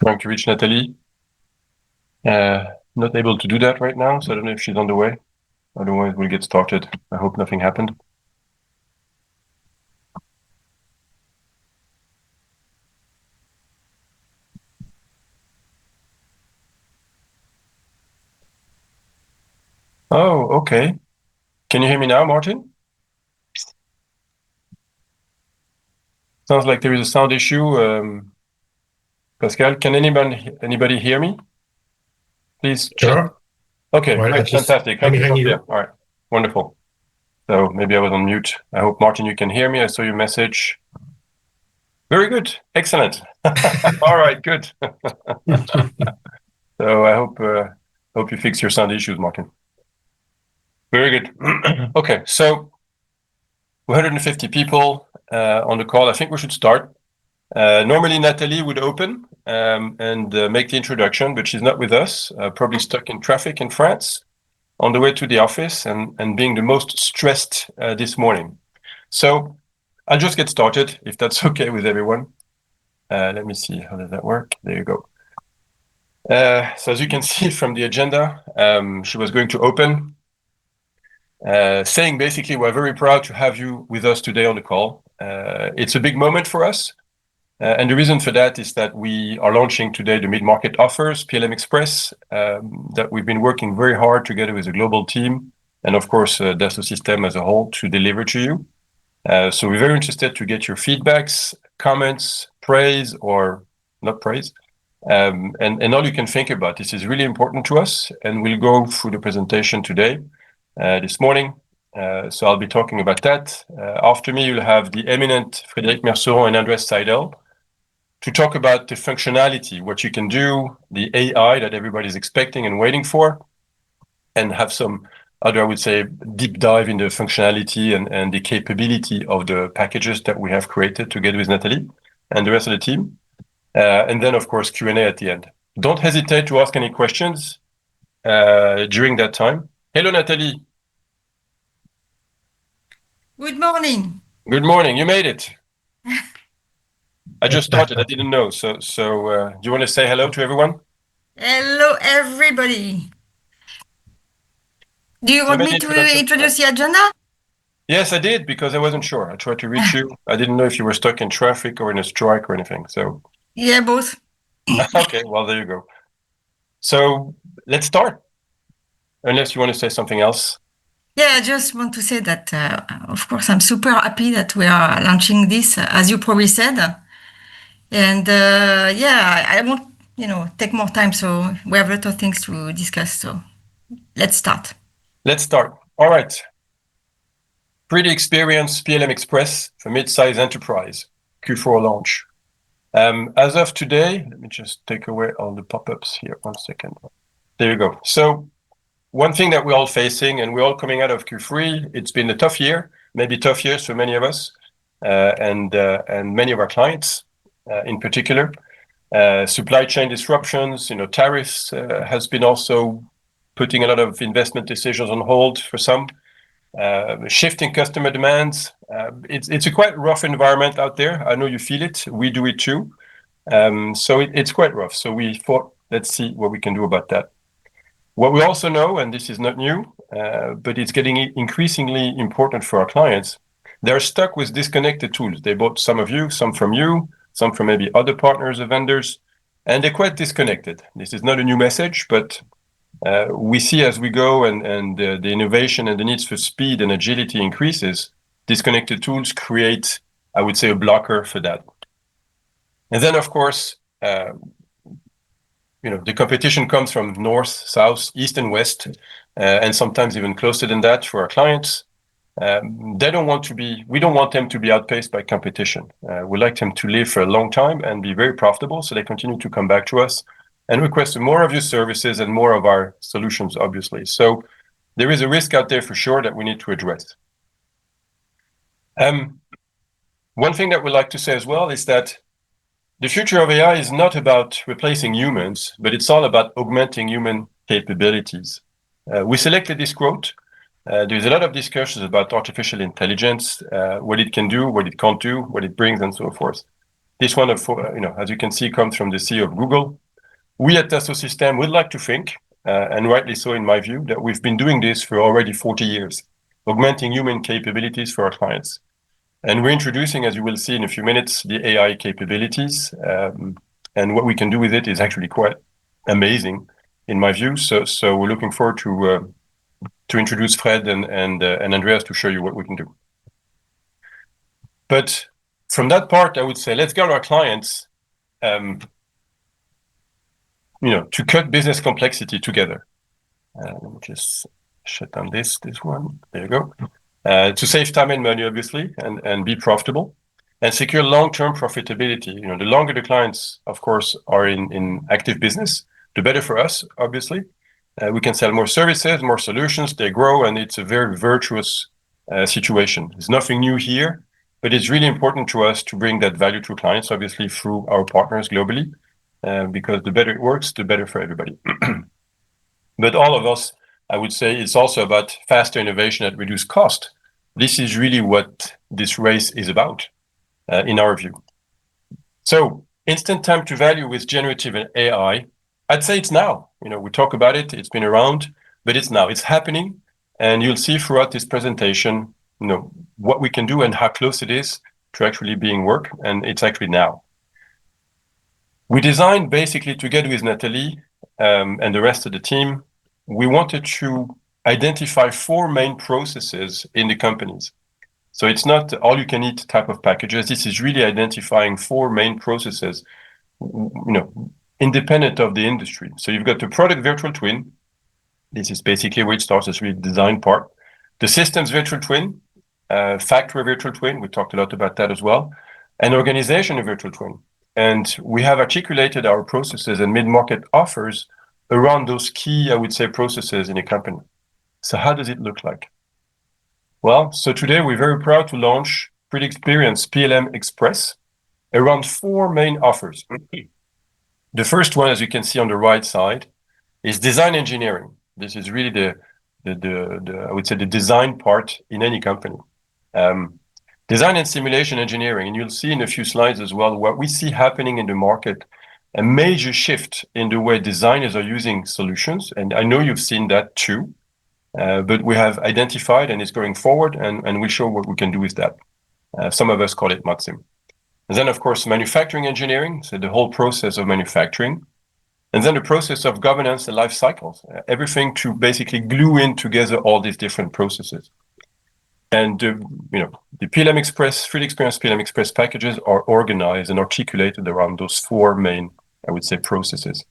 Trying to reach Natalie. Not able to do that right now, so I don't know if she's on the way. Otherwise, we'll get started. I hope nothing happened. Oh, okay. Can you hear me now, Martin? Sounds like there is a sound issue. Pascal, can anybody hear me? Please check. Sure. Okay, Well, great, fantastic. I'm Thank you, hearing Sophia. you. All right, wonderful. So maybe I was on mute. I hope, Martin, you can hear me. I saw your message. Very good, excellent. All right, good. So I hope you fix your sound issues, Martin. Very good. Okay, so 150 people on the call. I think we should start. Normally Natalie would open and make the introduction, but she's not with us, probably stuck in traffic in France on the way to the office and being the most stressed this morning. So I'll just get started if that's okay with everyone. Let me see, how does that work? There you go. So as you can see from the agenda, she was going to open, saying basically we're very proud to have you with us today on the call. It's a big moment for us. And the reason for that is that we are launching today the mid-market offers, PLM Express, that we've been working very hard together with a global team and of course Dassault Systèmes as a whole to deliver to you. So we're very interested to get your feedbacks, comments, praise or not praise, and all you can think about. This is really important to us, and we'll go through the presentation today, this morning. So I'll be talking about that. After me, you'll have the eminent Frédéric Merceron and Andres Seidel to talk about the functionality, what you can do, the AI that everybody's expecting and waiting for, and have some other, I would say, deep dive in the functionality and the capability of the packages that we have created together with Natalie and the rest of the team. And then, of course, Q&A at the end. Don't hesitate to ask any questions during that time. Hello, Natalie. Good morning. Good morning. You made it. I just started. I didn't know. So do you want to say hello to everyone? Hello, everybody. Do you want me to introduce the agenda? Yes, I did, because I wasn't sure. I tried to reach you. I didn't know if you were stuck in traffic or in a strike or anything. So Yeah, both. okay, well, there you go. So let's start. Unless you want to say something else. Yeah, I just want to say that, of course, I'm super happy that we are launching this, as you probably said. And yeah, I won't, take more time. So we have a lot of things to discuss. So let's start. Let's start. All right. Pretty experienced PLM Express for mid-size enterprise, Q4 launch. As of today, let me just take away all the pop-ups here. 1 second. There you go. So one thing that we're all facing, and we're all coming out of Q3, it's been a tough year, maybe tough years for many of us, and many of our clients in particular. Supply chain disruptions, tariffs has been also putting a lot of investment decisions on hold for some. Shifting customer demands. It's a quite rough environment out there. I know you feel it. We do it too. So it's quite rough. So we thought, let's see what we can do about that. What we also know, and this is not new, but it's getting increasingly important for our clients, they're stuck with disconnected tools. They bought some of you, some from you, some from maybe other partners or vendors, and they're quite disconnected. This is not a new message, but we see as we go and the innovation and the needs for speed and agility increases, disconnected tools create, I would say, a blocker for that. And then, of course, the competition comes from north, south, east, and west, and sometimes even closer than that for our clients. We don't want them to be outpaced by competition. We like them to live for a long time and be very profitable, so they continue to come back to us and request more of your services and more of our solutions, obviously. So there is a risk out there for sure that we need to address. One thing that we like to say as well is that the future of AI is not about replacing humans, but it's all about augmenting human capabilities. We selected this quote. There's a lot of discussions about artificial intelligence, what it can do, what it can't do, what it brings, and so forth. This one, as you can see, comes from the CEO of Google. We at Dassault Systèmes would like to think, and rightly so in my view, that we've been doing this for already 40 years, augmenting human capabilities for our clients. And we're introducing, as you will see in a few minutes, the AI capabilities. And what we can do with it is actually quite amazing, in my view. So we're looking forward to introduce Fred and Andreas to show you what we can do. But from that part, I would say, let's get our clients, to cut business complexity together. Let me just shut down this one. There you go. To save time and money, obviously, and be profitable and secure long-term profitability. The longer the clients, of course, are in active business, the better for us, obviously. We can sell more services, more solutions, they grow, and it's a very virtuous situation. There's nothing new here, but it's really important to us to bring that value to clients, obviously, through our partners globally, because the better it works, the better for everybody. But all of us, I would say, it's also about faster innovation at reduced cost. This is really what this race is about, in our view. So instant time to value with generative AI, I'd say it's now. We talk about it, it's been around, but it's now, it's happening. And you'll see throughout this presentation, what we can do and how close it is to actually being work. And it's actually now. We designed basically together with Nathalie and the rest of the team, we wanted to identify 4 main processes in the companies. So it's not all you can eat type of packages. This is really identifying 4 main processes, independent of the industry. So you've got the product virtual twin. This is basically where it starts, as really design part. The systems virtual twin, factory virtual twin. We talked a lot about that as well. And organization virtual twin. And we have articulated our processes and mid-market offers around those key, I would say, processes in a company. So how does it look like? Well, so today we're very proud to launch Pre-Experience PLM Express around 4 main offers. The first one, as you can see on the right side, is design engineering. This is really the I would say the design part in any company. Design and simulation engineering, and you'll see in a few slides as well what we see happening in the market, a major shift in the way designers are using solutions. And I know you've seen that too, but we have identified and it's going forward, and we'll show what we can do with that. Some of us call it MATSIM. And then, of course, manufacturing engineering, so the whole process of manufacturing. And then the process of governance and life cycles, everything to basically glue in together all these different processes. And the PLM Express, Field Experience PLM Express packages are organized and articulated around those 4 main, I would say, processes.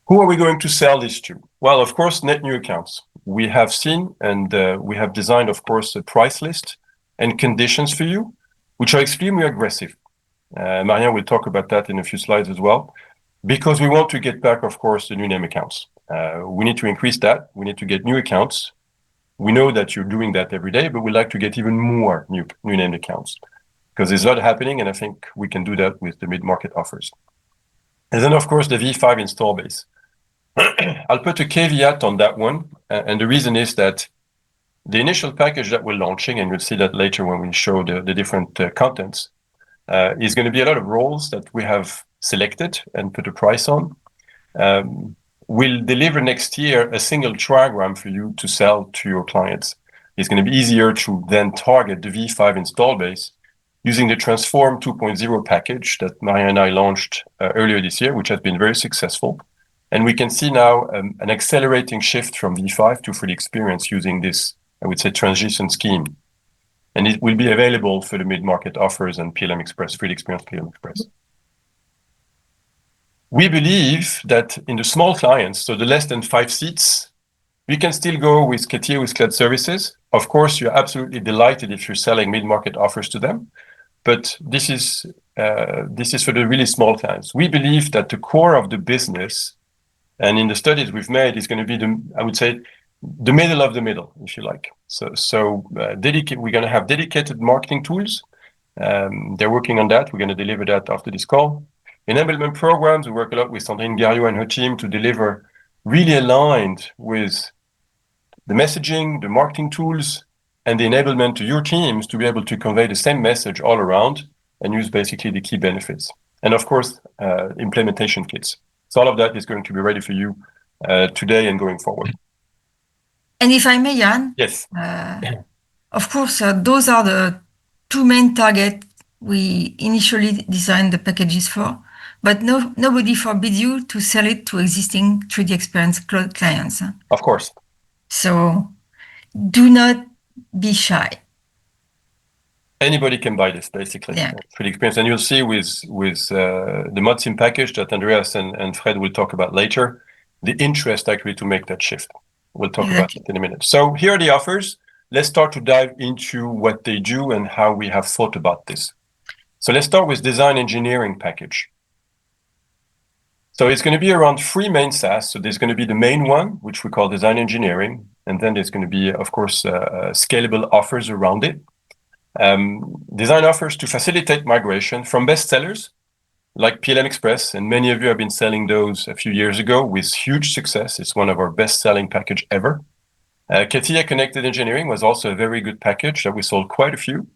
Who are we going to sell this to? Well, of course, net new accounts. We have seen and we have designed, of course, a price list and conditions for you, which are extremely aggressive. Marianne will talk about that in a few slides as well, because we want to get back, of course, the new name accounts. We need to increase that. We need to get new accounts. We know that you're doing that every day, but we'd like to get even more new named accounts because there's a lot happening, and I think we can do that with the mid-market offers. And then, of course, the V5 install base. I'll put a caveat on that one, and the reason is that the initial package that we're launching, and you'll see that later when we show the different contents, is going to be a lot of roles that we have selected and put a price on. We'll deliver next year a single triagram for you to sell to your clients. It's going to be easier to then target the V5 install base using the Transform 2.0 package that Maria and I launched earlier this year, which has been very successful. And we can see now an accelerating shift from V5 to Field Experience using this, I would say, transition scheme. And it will be available for the mid-market offers and PLM Express, Field Experience PLM Express. We believe that in the small clients, so the less than 5 seats, we can still go with CATIA with cloud services. Of course, you're absolutely delighted if you're selling mid-market offers to them, but this is for the really small clients. We believe that the core of the business, and in the studies we've made, is going to be I would say, the middle of the middle, if you like. We're going to have dedicated marketing tools. They're working on that. We're going to deliver that after this call. Enablement programs, we work a lot with Sandrine Garriot and her team to deliver really aligned with the messaging, the marketing tools, and the enablement to your teams to be able to convey the same message all around and use basically the key benefits. And of course, implementation kits. So all of that is going to be ready for you today and going forward. And if I may, Jan, Yes. of course, those are the two main targets we initially designed the packages for, but nobody forbid you to sell it to existing 3D Experience Cloud clients. Of course. So do not be shy. Anybody can buy this, basically. Yeah. 3D Experience. And you'll see with the ModSim package that Andreas and Fred will talk about later, the interest actually to make that shift. We'll talk about it in a minute. So here are the offers. Let's start to dive into what they do and how we have thought about this. So let's start with design engineering package. So it's going to be around 3 main SaaS. So there's going to be the main one, which we call design engineering. And then there's going to be, of course, scalable offers around it. Design offers to facilitate migration from bestsellers like PLM Express, and many of you have been selling those a few years ago with huge success. It's one of our best-selling package ever. CATIA Connected Engineering was also a very good package that we sold quite a few.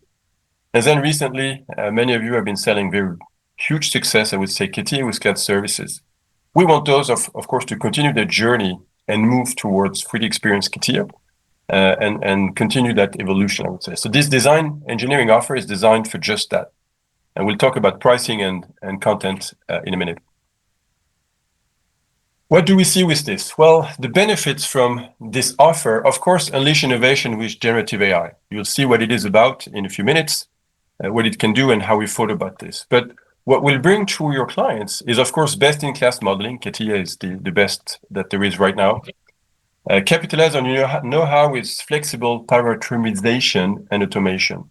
And then recently, many of you have been selling very huge success, I would say, CATIA with cloud services. We want those, of course, to continue their journey and move towards 3D Experience CATIA. And continue that evolution, I would say. So this design engineering offer is designed for just that. And we'll talk about pricing and content in a minute. What do we see with this? Well, the benefits from this offer, of course, unleash innovation with generative AI. You'll see what it is about in a few minutes, what it can do and how we thought about this. But what we'll bring to your clients is, of course, best-in-class modeling. CATIA is the best that there is right now. Capitalize on your know-how with flexible parameterization and automation.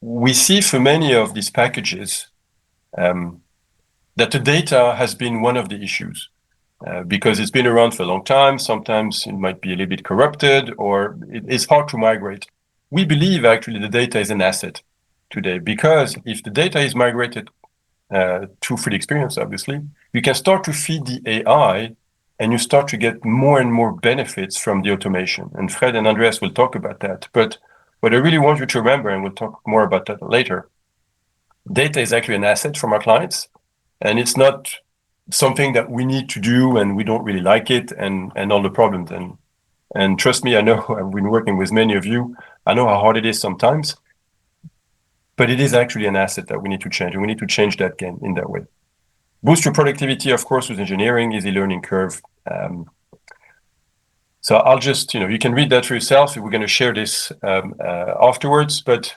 We see for many of these packages that the data has been one of the issues because it's been around for a long time. Sometimes it might be a little bit corrupted or it's hard to migrate. We believe actually the data is an asset today because if the data is migrated to 3D Experience, obviously, you can start to feed the AI and you start to get more and more benefits from the automation. And Fred and Andreas will talk about that. But what I really want you to remember, and we'll talk more about that later, data is actually an asset from our clients. And it's not something that we need to do and we don't really like it and all the problems. And trust me, I know I've been working with many of you. I know how hard it is sometimes. But it is actually an asset that we need to change. And we need to change that game in that way. Boost your productivity, of course, with engineering, easy learning curve. So I'll just, you can read that for yourself. We're going to share this afterwards, but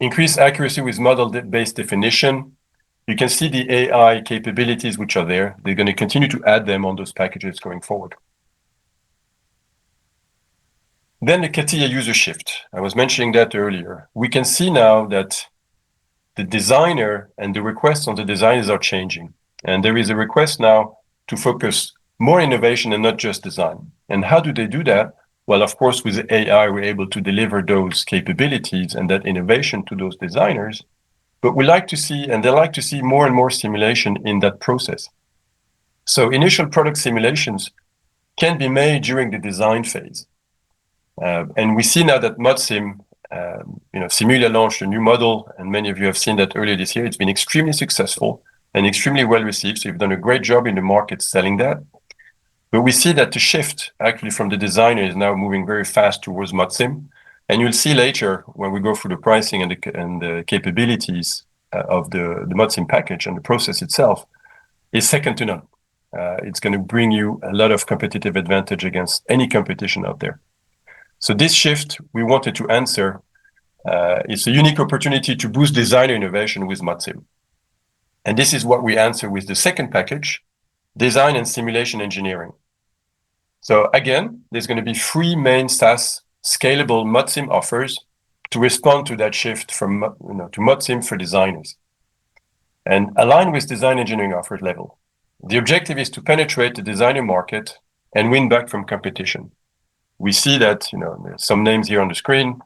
increase accuracy with model-based definition. You can see the AI capabilities which are there. They're going to continue to add them on those packages going forward. Then the CATIA user shift. I was mentioning that earlier. We can see now that the designer and the requests on the designers are changing. And there is a request now to focus more innovation and not just design. And how do they do that? Well, of course, with AI, we're able to deliver those capabilities and that innovation to those designers. But we like to see, and they like to see more and more simulation in that process. So initial product simulations can be made during the design phase. And we see now that ModSim, Simulia launched a new model, and many of you have seen that earlier this year. It's been extremely successful and extremely well received. So you've done a great job in the market selling that. But we see that the shift actually from the designer is now moving very fast towards ModSim. And you'll see later when we go through the pricing and the capabilities of the ModSim package and the process itself is second to none. It's going to bring you a lot of competitive advantage against any competition out there. So this shift we wanted to answer. It's a unique opportunity to boost designer innovation with ModSim. And this is what we answer with the second package, design and simulation engineering. So again, there's going to be 3 main SaaS scalable ModSim offers to respond to that shift from to ModSim for designers and align with design engineering offer level. The objective is to penetrate the designer market and win back from competition. We see that some names here on the screen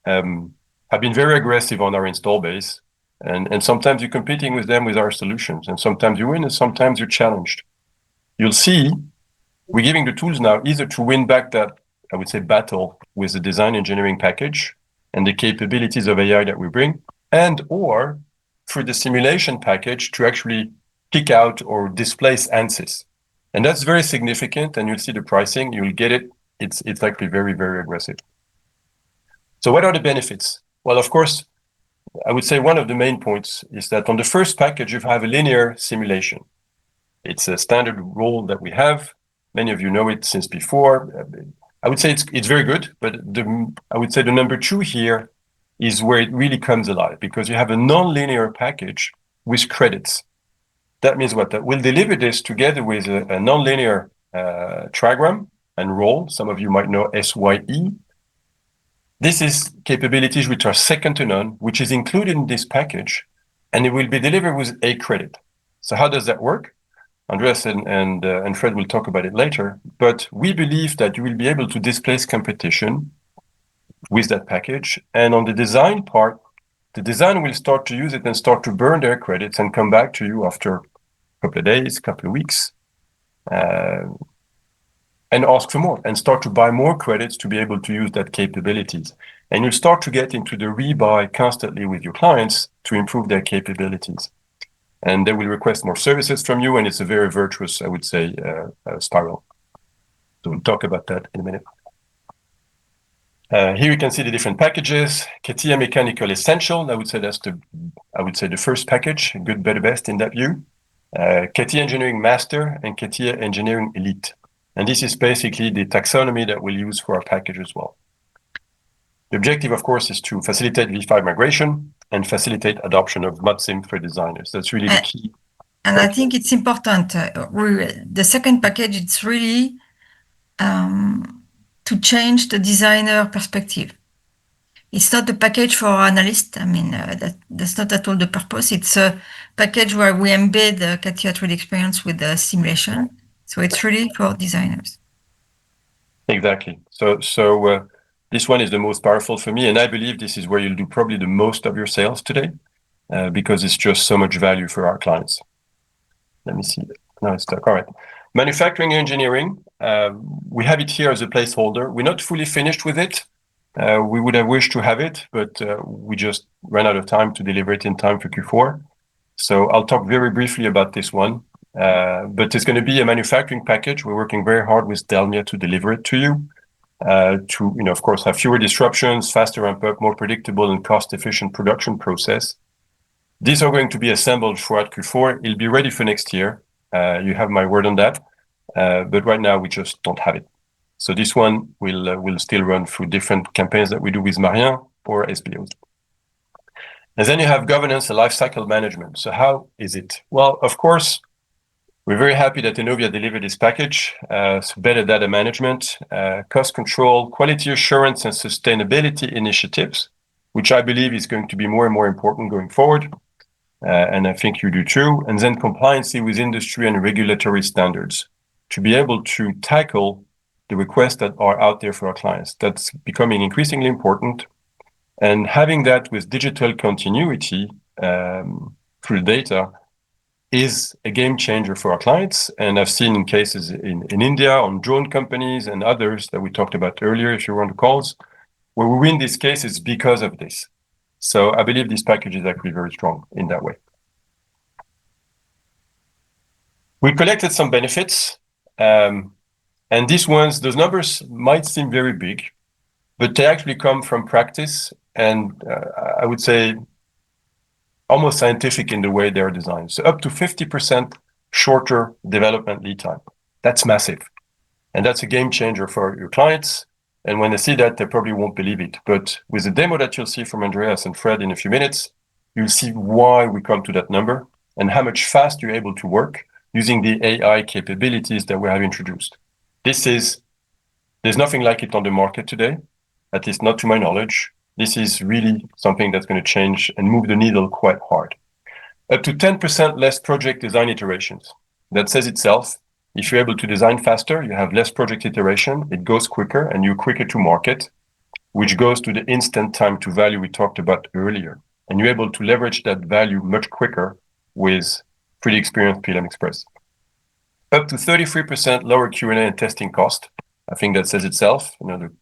have been very aggressive on our install base. And sometimes you're competing with them with our solutions. And sometimes you win and sometimes you're challenged. You'll see we're giving the tools now either to win back that, I would say, battle with the design engineering package and the capabilities of AI that we bring, and or through the simulation package to actually kick out or displace ANSYS. And that's very significant, and you'll see the pricing, you'll get it. It's actually very, very aggressive. So what are the benefits? Well, of course, I would say one of the main points is that on the first package, you have a linear simulation. It's a standard rule that we have. Many of you know it since before. I would say it's very good, but I would say the number two here is where it really comes alive, because you have a non-linear package with credits. That means what? That we'll deliver this together with a non-linear trigram and role. Some of you might know SYE. This is capabilities which are second to none, which is included in this package, and it will be delivered with a credit. So how does that work? Andreas and Fred will talk about it later, but we believe that you will be able to displace competition with that package. And on the design part, the designer will start to use it and start to burn their credits and come back to you after a couple of days, a couple of weeks, and ask for more and start to buy more credits to be able to use that capabilities. And you'll start to get into the rebuy constantly with your clients to improve their capabilities. And they will request more services from you, and it's a very virtuous, I would say, spiral. So we'll talk about that in a minute. Here you can see the different packages. CATIA Mechanical Essential, I would say the first package, good, better, best in that view. CATIA Engineering Master and CATIA Engineering Elite. And this is basically the taxonomy that we'll use for our package as well. The objective, of course, is to facilitate V5 migration and facilitate adoption of ModSim for designers. That's really the key. And I think it's important. The second package, it's really to change the designer perspective. It's not a package for analysts. I mean, that's not at all the purpose. It's a package where we embed the CATIA 3D experience with the simulation. So it's really for designers. Exactly. So this one is the most powerful for me, and I believe this is where you'll do probably the most of your sales today, because it's just so much value for our clients. Let me see. No, it's stuck. All right. Manufacturing engineering. We have it here as a placeholder. We're not fully finished with it. We would have wished to have it, but we just ran out of time to deliver it in time for Q4. So I'll talk very briefly about this one. But it's going to be a manufacturing package. We're working very hard with Delmia to deliver it to you. To, of course, have fewer disruptions, faster ramp up, more predictable and cost-efficient production process. These are going to be assembled throughout Q4. It'll be ready for next year. You have my word on that. But right now, we just don't have it. So this one will still run through different campaigns that we do with Marien or SBOs. And then you have governance and lifecycle management. So how is it? Well, of course, we're very happy that Enovia delivered this package. So better data management, cost control, quality assurance, and sustainability initiatives, which I believe is going to be more and more important going forward. And I think you do too. And then compliancy with industry and regulatory standards to be able to tackle the requests that are out there for our clients. That's becoming increasingly important. And having that with digital continuity through data is a game changer for our clients. And I've seen in cases in India on drone companies and others that we talked about earlier, if you were on the calls, where we win these cases because of this. So I believe this package is actually very strong in that way. We collected some benefits. And those numbers might seem very big, but they actually come from practice and I would say almost scientific in the way they're designed. So up to 50% shorter development lead time. That's massive. And that's a game changer for your clients. And when they see that, they probably won't believe it. But with the demo that you'll see from Andreas and Fred in a few minutes, you'll see why we come to that number and how much faster you're able to work using the AI capabilities that we have introduced. There's nothing like it on the market today, at least not to my knowledge. This is really something that's going to change and move the needle quite hard. Up to 10% less project design iterations. That says itself. If you're able to design faster, you have less project iteration, it goes quicker and you're quicker to market, which goes to the instant time to value we talked about earlier. And you're able to leverage that value much quicker with 3D Experience PLM Express. Up to 33% lower Q&A and testing cost. I think that says itself. The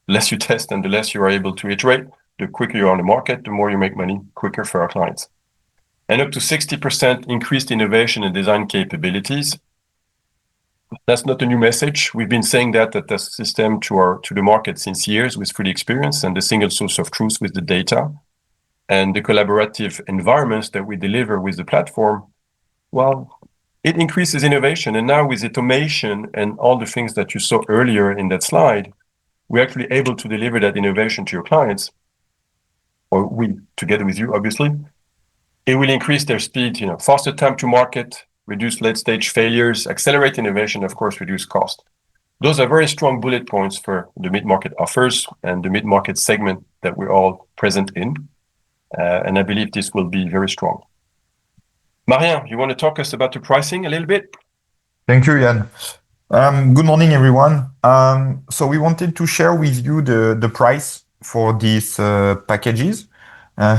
less you test and the less you are able to iterate. the quicker you're on the market, the more you make money quicker for our clients. And up to 60% increased innovation and design capabilities. That's not a new message. We've been saying that at the system to the market since years with Freely Experience and the single source of truth with the data and the collaborative environments that we deliver with the platform. Well, it increases innovation. And now with automation and all the things that you saw earlier in that slide, we're actually able to deliver that innovation to your clients, or we together with you, obviously. It will increase their speed, faster time to market, reduce late stage failures, accelerate innovation, of course, reduce cost. Those are very strong bullet points for the mid-market offers and the mid-market segment that we're all present in. And I believe this will be very strong. Marien, you want to talk us about the pricing a little bit? Thank you, Yann. Good morning, everyone. So we wanted to share with you the price for these packages.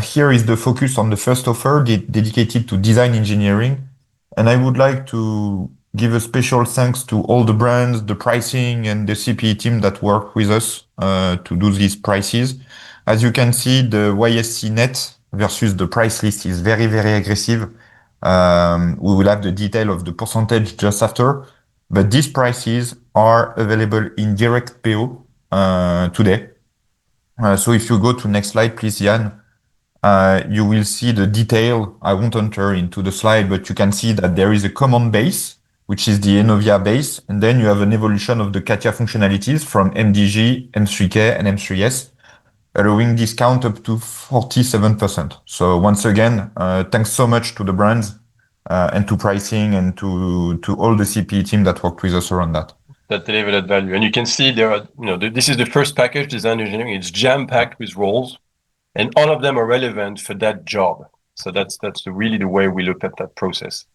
Here is the focus on the first offer dedicated to design engineering. And I would like to give a special thanks to all the brands, the pricing, and the CPE team that work with us to do these prices. As you can see, the YSC net versus the price list is very, very aggressive. We will have the detail of the percentage just after, but these prices are available in direct PO today. So if you go to next slide, please, Yann, you will see the detail. I won't enter into the slide, but you can see that there is a common base, which is the Enovia base, and then you have an evolution of the CATIA functionalities from MDG, M3K, and M3S, allowing discount up to 47%. So once again, thanks so much to the brands and to pricing and to all the CPE team that worked with us around that. That delivered that value. And you can see there are, this is the first package, design engineering. It's jam-packed with roles, and all of them are relevant for that job. So that's really the way we look at that process.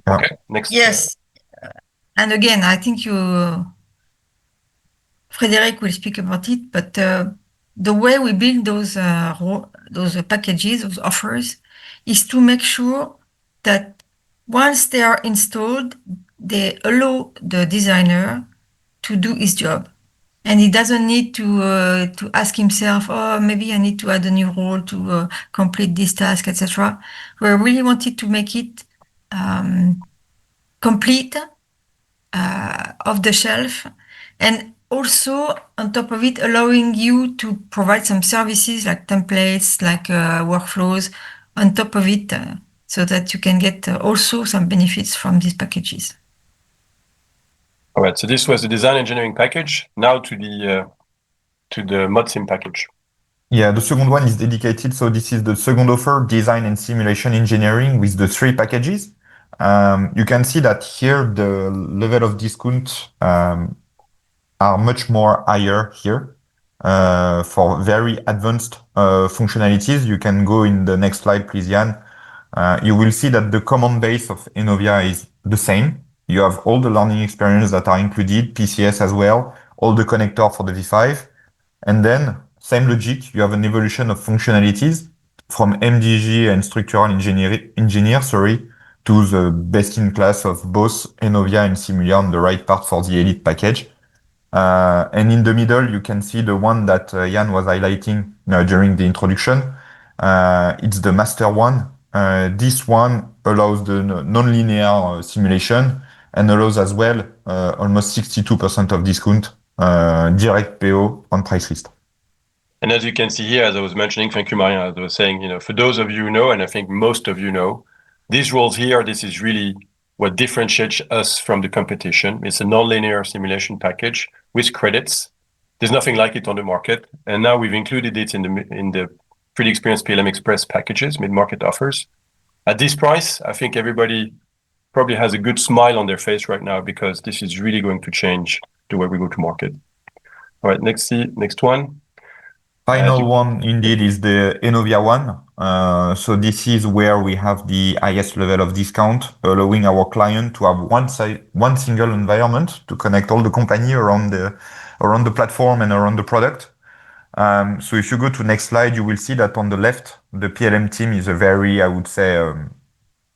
Yeah. Okay, next. Yes. And again, I think Frédéric will speak about it, but the way we build those packages, those offers, is to make sure that once they are installed, they allow the designer to do his job. And he doesn't need to ask himself, oh, maybe I need to add a new role to complete this task, etc. We really wanted to make it complete, off the shelf, and also on top of it, allowing you to provide some services like templates, like workflows on top of it, so that you can get also some benefits from these packages. All right, so this was the design engineering package. Now to the ModSim package. Yeah, the second one is dedicated. So this is the second offer, design and simulation engineering with the 3 packages. You can see that here the level of discount are much more higher here for very advanced functionalities. You can go in the next slide, please, Yann. You will see that the common base of Enovia is the same. You have all the learning experience that are included, PCS as well, all the connector for the V5. And then same logic, you have an evolution of functionalities from MDG and structural engineer, to the best in class of both Enovia and Simulia on the right part for the Elite package. And in the middle, you can see the one that Yann was highlighting during the introduction. It's the master one. This one allows the non-linear simulation and allows as well almost 62% of discount direct PO on price list. And as you can see here, as I was mentioning, thank you, Marien, as I was saying, for those of you who know, and I think most of you know, these roles here, this is really what differentiates us from the competition. It's a non-linear simulation package with credits. There's nothing like it on the market. And now we've included it in the Freely Experience PLM Express packages, mid-market offers. At this price, I think everybody probably has a good smile on their face right now, because this is really going to change the way we go to market. All right, next one. Final one indeed is the Enovia one. So this is where we have the highest level of discount, allowing our client to have one single environment to connect all the company around the platform and around the product. So if you go to next slide, you will see that on the left, the PLM team is a very, I would say,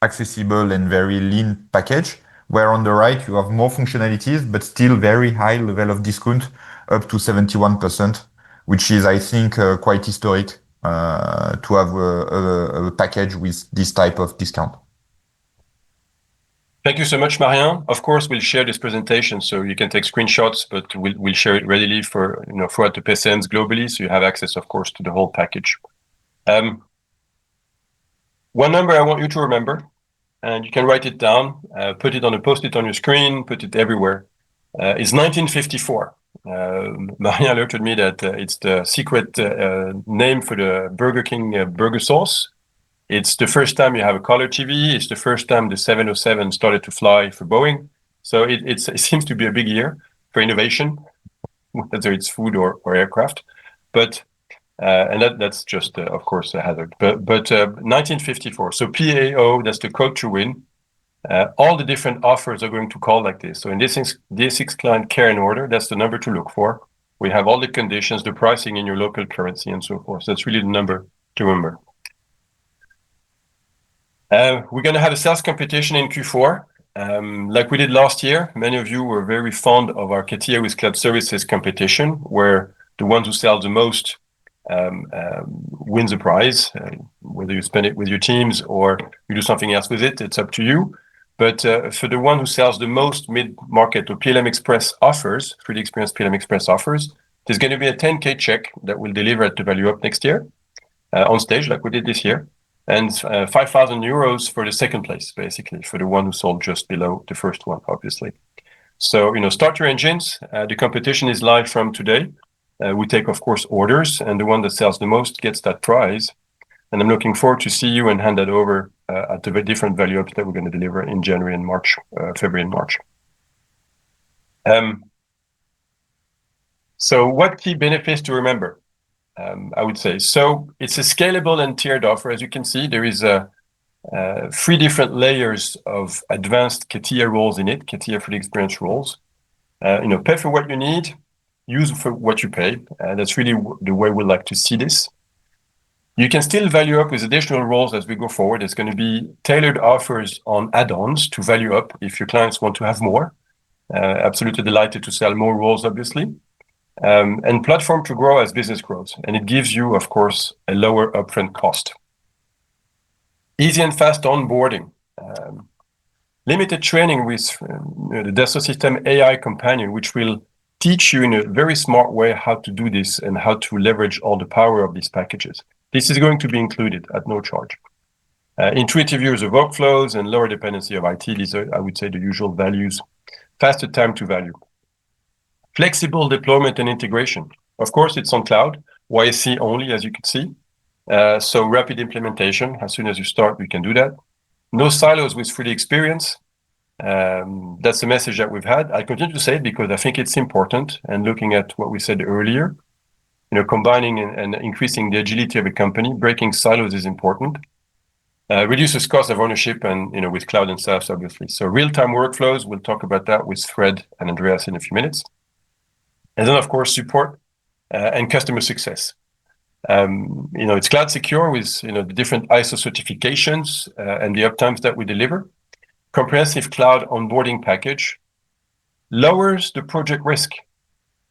accessible and very lean package, where on the right, you have more functionalities, but still very high level of discount, up to 71%, which is, I think, quite historic to have a package with this type of discount. Thank you so much, Marien. Of course, we'll share this presentation so you can take screenshots, but we'll share it readily for throughout the PCNs globally, so you have access, of course, to the whole package. One number I want you to remember, and you can write it down, put it on a post-it on your screen, put it everywhere, is 1954. Marien alerted me that it's the secret name for the Burger King burger sauce. It's the first time you have a color TV. It's the first time the 707 started to fly for Boeing. So it seems to be a big year for innovation, whether it's food or aircraft. But and that's just, of course, a hazard. But 1954. So PAO, that's the code to win. All the different offers are going to call like this. So in DSX client care and order, that's the number to look for. We have all the conditions, the pricing in your local currency, and so forth. So that's really the number to remember. We're going to have a sales competition in Q4. Like we did last year, many of you were very fond of our CATIA with Cloud Services competition, where the ones who sell the most wins a prize. Whether you spend it with your teams or you do something else with it, it's up to you. But for the one who sells the most mid-market or PLM Express offers, 3D Experience PLM Express offers, there's going to be a 10K check that we'll deliver at the Value Up next year on stage, like we did this year. And 5,000 euros for the second place, basically, for the one who sold just below the first one, obviously. So, start your engines. The competition is live from today. We take, of course, orders, and the one that sells the most gets that prize. And I'm looking forward to see you and hand that over at the different value ups that we're going to deliver in January and March, February and March. So what key benefits to remember? I would say. So it's a scalable and tiered offer. As you can see, there is 3 different layers of advanced CATIA roles in it, CATIA 3D Experience roles. Pay for what you need, use for what you pay. That's really the way we like to see this. You can still value up with additional roles as we go forward. There's going to be tailored offers on add-ons to value up if your clients want to have more. Absolutely delighted to sell more roles, obviously. And platform to grow as business grows. And it gives you, of course, a lower upfront cost. Easy and fast onboarding. Limited training with the Dassault Systèmes AI Companion, which will teach you in a very smart way how to do this and how to leverage all the power of these packages. This is going to be included at no charge. Intuitive use of workflows and lower dependency of IT. These are, I would say, the usual values. Faster time to value. Flexible deployment and integration. Of course, it's on cloud, YSC only, as you can see. So rapid implementation. As soon as you start, we can do that. No silos with 3D Experience. That's the message that we've had. I continue to say it because I think it's important. And looking at what we said earlier, combining and increasing the agility of a company, breaking silos is important. Reduces cost of ownership and, with cloud and SaaS, obviously. So real-time workflows, we'll talk about that with Fred and Andreas in a few minutes. And then, of course, support and customer success. It's cloud secure with, the different ISO certifications and the uptimes that we deliver. Comprehensive cloud onboarding package lowers the project risk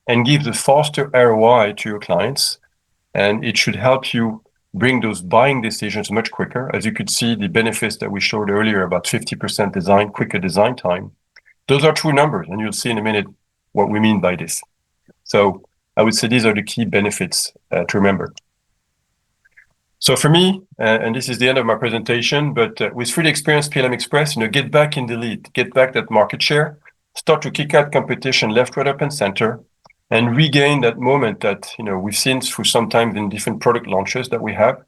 and gives a faster ROI to your clients. And it should help you bring those buying decisions much quicker. As you could see, the benefits that we showed earlier, about 50% quicker design time. Those are true numbers, and you'll see in a minute what we mean by this. So I would say these are the key benefits to remember. So for me, and this is the end of my presentation, but with 3D Experience PLM Express, get back in the lead, get back that market share, start to kick out competition left, right, up, and center, and regain that moment that we've seen through sometimes in different product launches that we have.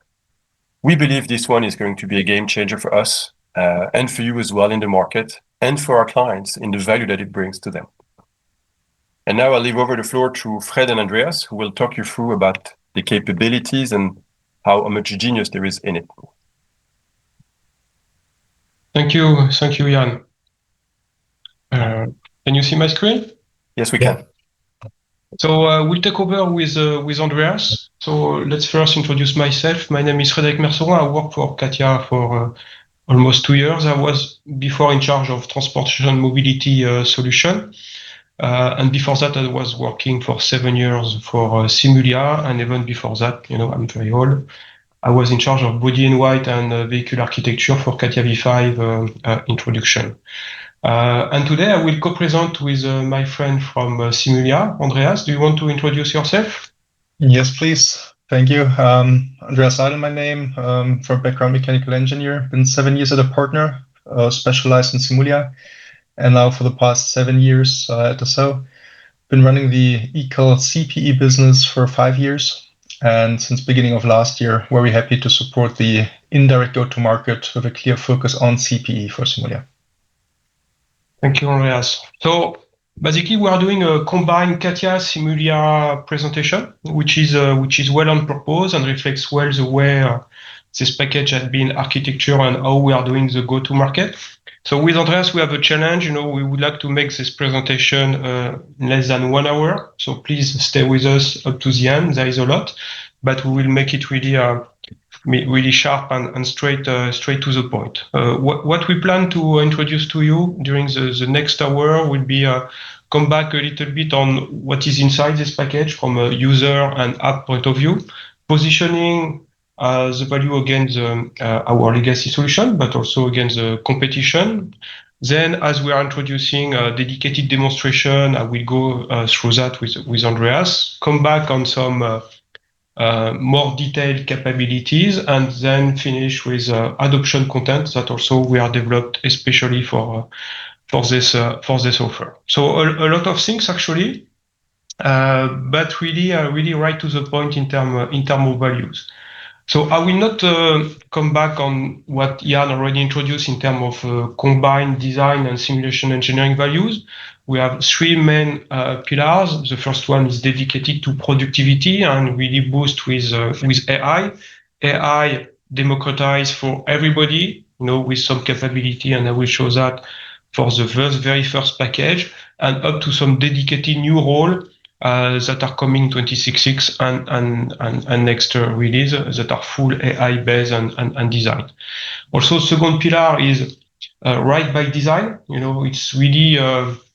We believe this one is going to be a game changer for us and for you as well in the market and for our clients in the value that it brings to them. And now I'll leave over the floor to Fred and Andreas, who will talk you through about the capabilities and how much genius there is in it. Thank you, Jan. Can you see my screen? Yes, we can. So we'll take over with Andreas. So let's first introduce myself. My name is Frédéric Merceron. I work for CATIA for almost 2 years. I was before in charge of transportation mobility solution. And before that, I was working for 7 years for Simulia, and even before that, I'm very old. I was in charge of body in white and vehicle architecture for Katia V5 introduction. And today I will co-present with my friend from Simulia. Andreas, do you want to introduce yourself? Yes, please. Thank you. Andreas Seidel, my name, from background mechanical engineer. Been 7 years at a partner, specialized in Simulia. And now for the past 7 years at Dassault. Been running the eCall CPE business for 5 years. And since beginning of last year, very happy to support the indirect go-to-market with a clear focus on CPE for Simulia. Thank you, Andreas. So basically, we are doing a combined Katia Simulia presentation, which is well on purpose and reflects well the way this package has been architecture and how we are doing the go-to-market. So with Andreas, we have a challenge. We would like to make this presentation in less than 1 hour. So please stay with us up to the end. There is a lot, but we will make it really sharp and straight to the point. What we plan to introduce to you during the next hour will be come back a little bit on what is inside this package from a user and app point of view, positioning the value against our legacy solution, but also against the competition. Then, as we are introducing a dedicated demonstration, I will go through that with Andreas, come back on some more detailed capabilities, and then finish with adoption content that also we are developed especially for this offer. So a lot of things actually, but really right to the point in term of values. So I will not come back on what Jan already introduced in terms of combined design and simulation engineering values. We have 3 main pillars. The first one is dedicated to productivity and really boost with AI. AI democratized for everybody, with some capability, and I will show that for the very first package, and up to some dedicated new role that are coming 26.6 and next release that are full AI based and designed. Also, second pillar is right by design. It's really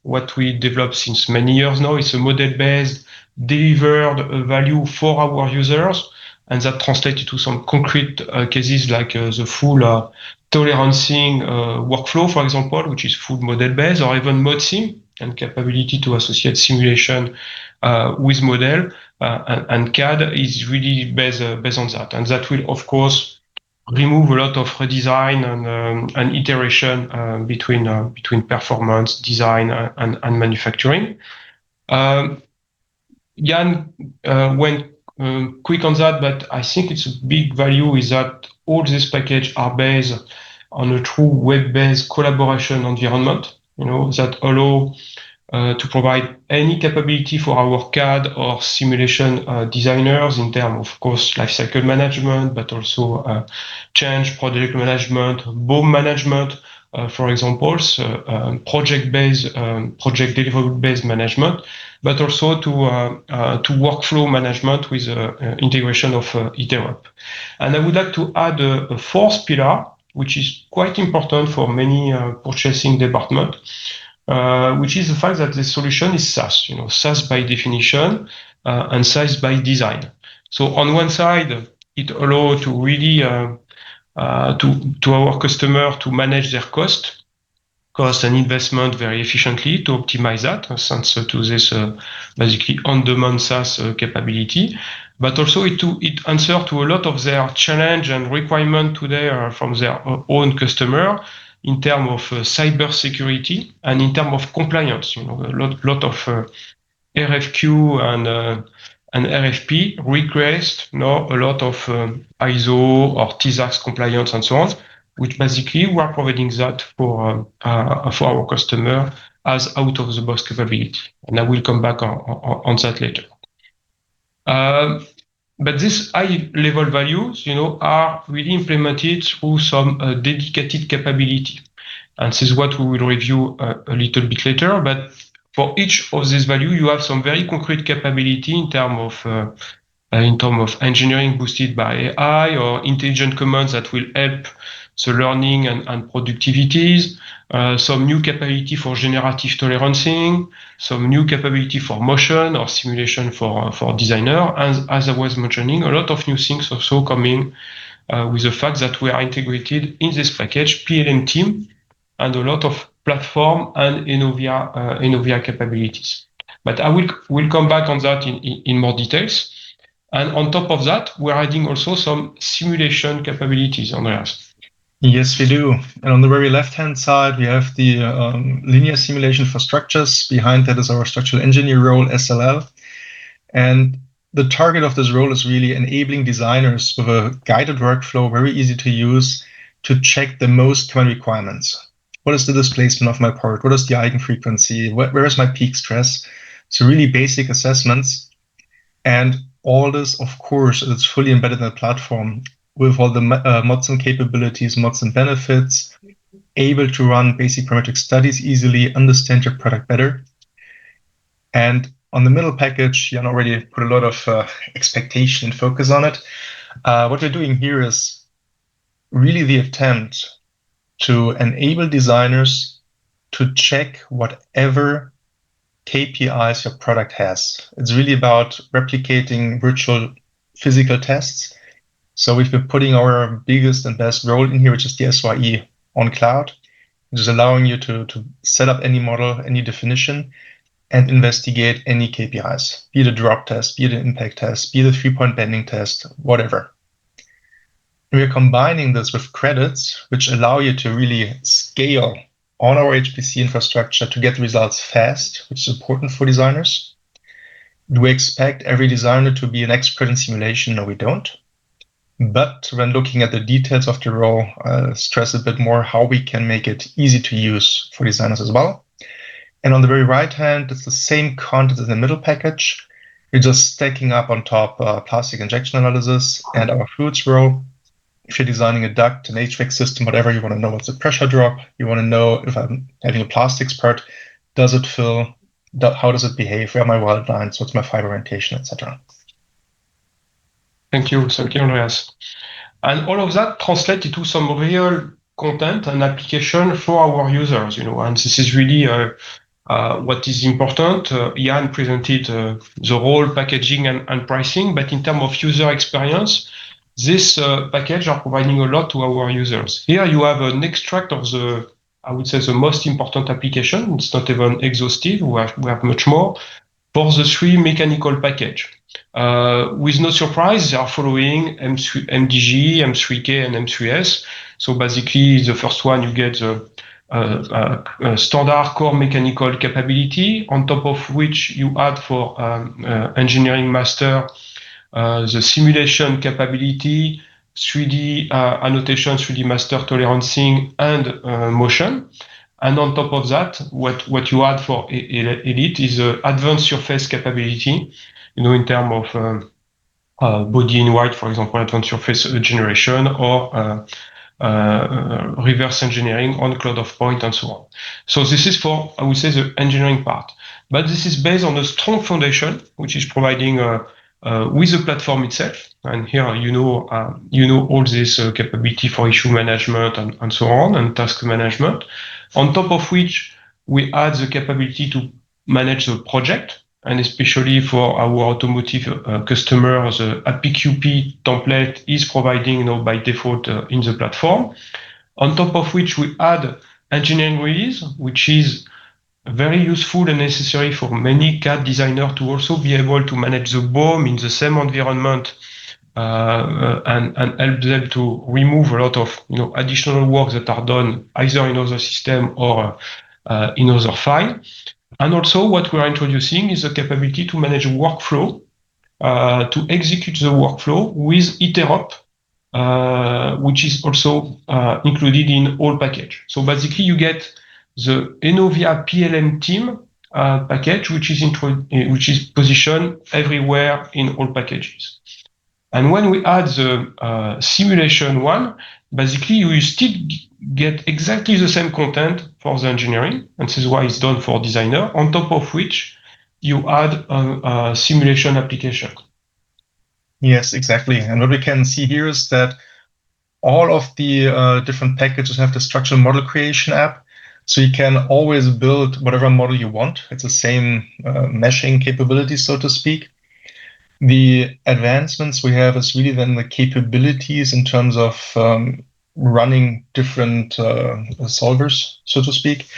what we developed since many years now. It's a model based delivered value for our users, and that translates to some concrete cases like the full tolerancing workflow, for example, which is full model based, or even ModSim and capability to associate simulation with model, and CAD is really based on that. And that will, of course, remove a lot of redesign and iteration between performance, design, and manufacturing. Jan went quick on that, but I think it's a big value is that all these packages are based on a true web-based collaboration environment, that allow to provide any capability for our CAD or simulation designers in terms of course, lifecycle management, but also change project management, BOM management, for example, project-based, project deliverable-based management, but also to workflow management with integration of ITEROP. And I would like to add a fourth pillar, which is quite important for many purchasing departments, which is the fact that the solution is SaaS, SaaS by definition, and SaaS by design. So on one side, it allows to really to our customer to manage their cost and investment very efficiently to optimize that, thanks to this basically on-demand SaaS capability. But also it answers to a lot of their challenge and requirement today from their own customer in terms of cyber security and in terms of compliance. A lot of RFQ and RFP request a lot of ISO or TISAX compliance and so on, which basically we are providing that for our customer as out-of-the-box capability. And I will come back on that later. But these high-level values, are really implemented through some dedicated capability. And this is what we will review a little bit later. But for each of these values, you have some very concrete capability in terms of in terms of engineering boosted by AI or intelligent commands that will help the learning and productivities, some new capability for generative tolerancing, some new capability for motion or simulation for designer. And as I was mentioning, a lot of new things also coming with the fact that we are integrated in this package, PLM team, and a lot of platform and Enovia capabilities. But I will come back on that in more details. And on top of that, we're adding also some simulation capabilities, Andreas. Yes, we do. And on the very left-hand side, we have the linear simulation for structures. Behind that is our structural engineer role, SLL. And the target of this role is really enabling designers with a guided workflow, very easy to use, to check the most common requirements. What is the displacement of my part? What is the eigenfrequency? Where is my peak stress? So really basic assessments. And all this, of course, is fully embedded in the platform with all the mods and capabilities, mods and benefits, able to run basic parametric studies easily, understand your product better. And on the middle package, Jan already put a lot of expectation and focus on it. What we're doing here is really the attempt to enable designers to check whatever KPIs your product has. It's really about replicating virtual physical tests. So we've been putting our biggest and best role in here, which is the SYE on cloud, which is allowing you to set up any model, any definition, and investigate any KPIs, be it a drop test, be it an impact test, be it a 3-point bending test, whatever. And we're combining this with credits, which allow you to really scale on our HPC infrastructure to get results fast, which is important for designers. Do we expect every designer to be an expert in simulation? No, we don't. But when looking at the details of the role, I'll stress a bit more how we can make it easy to use for designers as well. And on the very right hand, it's the same content as the middle package. We're just stacking up on top plastic injection analysis and our fluids role. If you're designing a duct, an HVAC system, whatever, you want to know what's the pressure drop. You want to know if I'm having a plastics part, does it fill? How does it behave? Where are my weld lines? What's my fiber orientation, etc. Thank you, Andreas. And all of that translates into some real content and application for our users, and this is really what is important. Jan presented the whole packaging and pricing, but in terms of user experience, this package are providing a lot to our users. Here you have an extract of the most important application. It's not even exhaustive. We have much more for the 3 mechanical package. With no surprise, they are following MDG, M3K, and M3S. So basically, the first one, you get the standard core mechanical capability, on top of which you add for engineering master the simulation capability, 3D annotation, 3D master tolerancing, and motion. And on top of that, what you add for Elite is advanced surface capability, in terms of body in white, for example, advanced surface generation, or reverse engineering on cloud of point and so on. So this is for, I would say, the engineering part. But this is based on a strong foundation, which is providing with the platform itself. And here, you know all this capability for issue management and so on, and task management. On top of which, we add the capability to manage the project, and especially for our automotive customers, the APQP template is providing by default in the platform. On top of which, we add engineering release, which is very useful and necessary for many CAD designers to also be able to manage the BOM in the same environment and help them to remove a lot of additional work that are done either in other system or in other file. And also what we are introducing is the capability to manage workflow, to execute the workflow with Iterop, which is also included in all package. So basically you get the Enovia PLM team package, which is positioned everywhere in all packages. And when we add the simulation one, basically you still get exactly the same content for the engineering, and this is why it's done for designer, on top of which you add a simulation application. Yes, exactly. And what we can see here is that all of the different packages have the structural model creation app. So you can always build whatever model you want. It's the same meshing capability, so to speak. The advancements we have is really then the capabilities in terms of running different solvers, so to speak.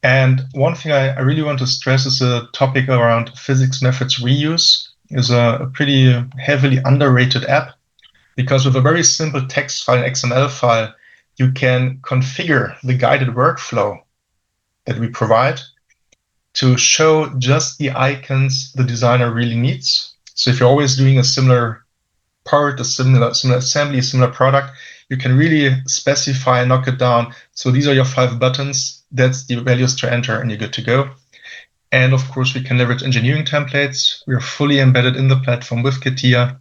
And one thing I really want to stress is a topic around physics methods reuse. Is a pretty heavily underrated app, because with a very simple text file, an XML file, you can configure the guided workflow that we provide to show just the icons the designer really needs. So if you're always doing a similar part, a similar assembly, a similar product, you can really specify, knock it down. So these are your 5 buttons. That's the values to enter, and you're good to go. And of course, we can leverage engineering templates. We're fully embedded in the platform with CATIA.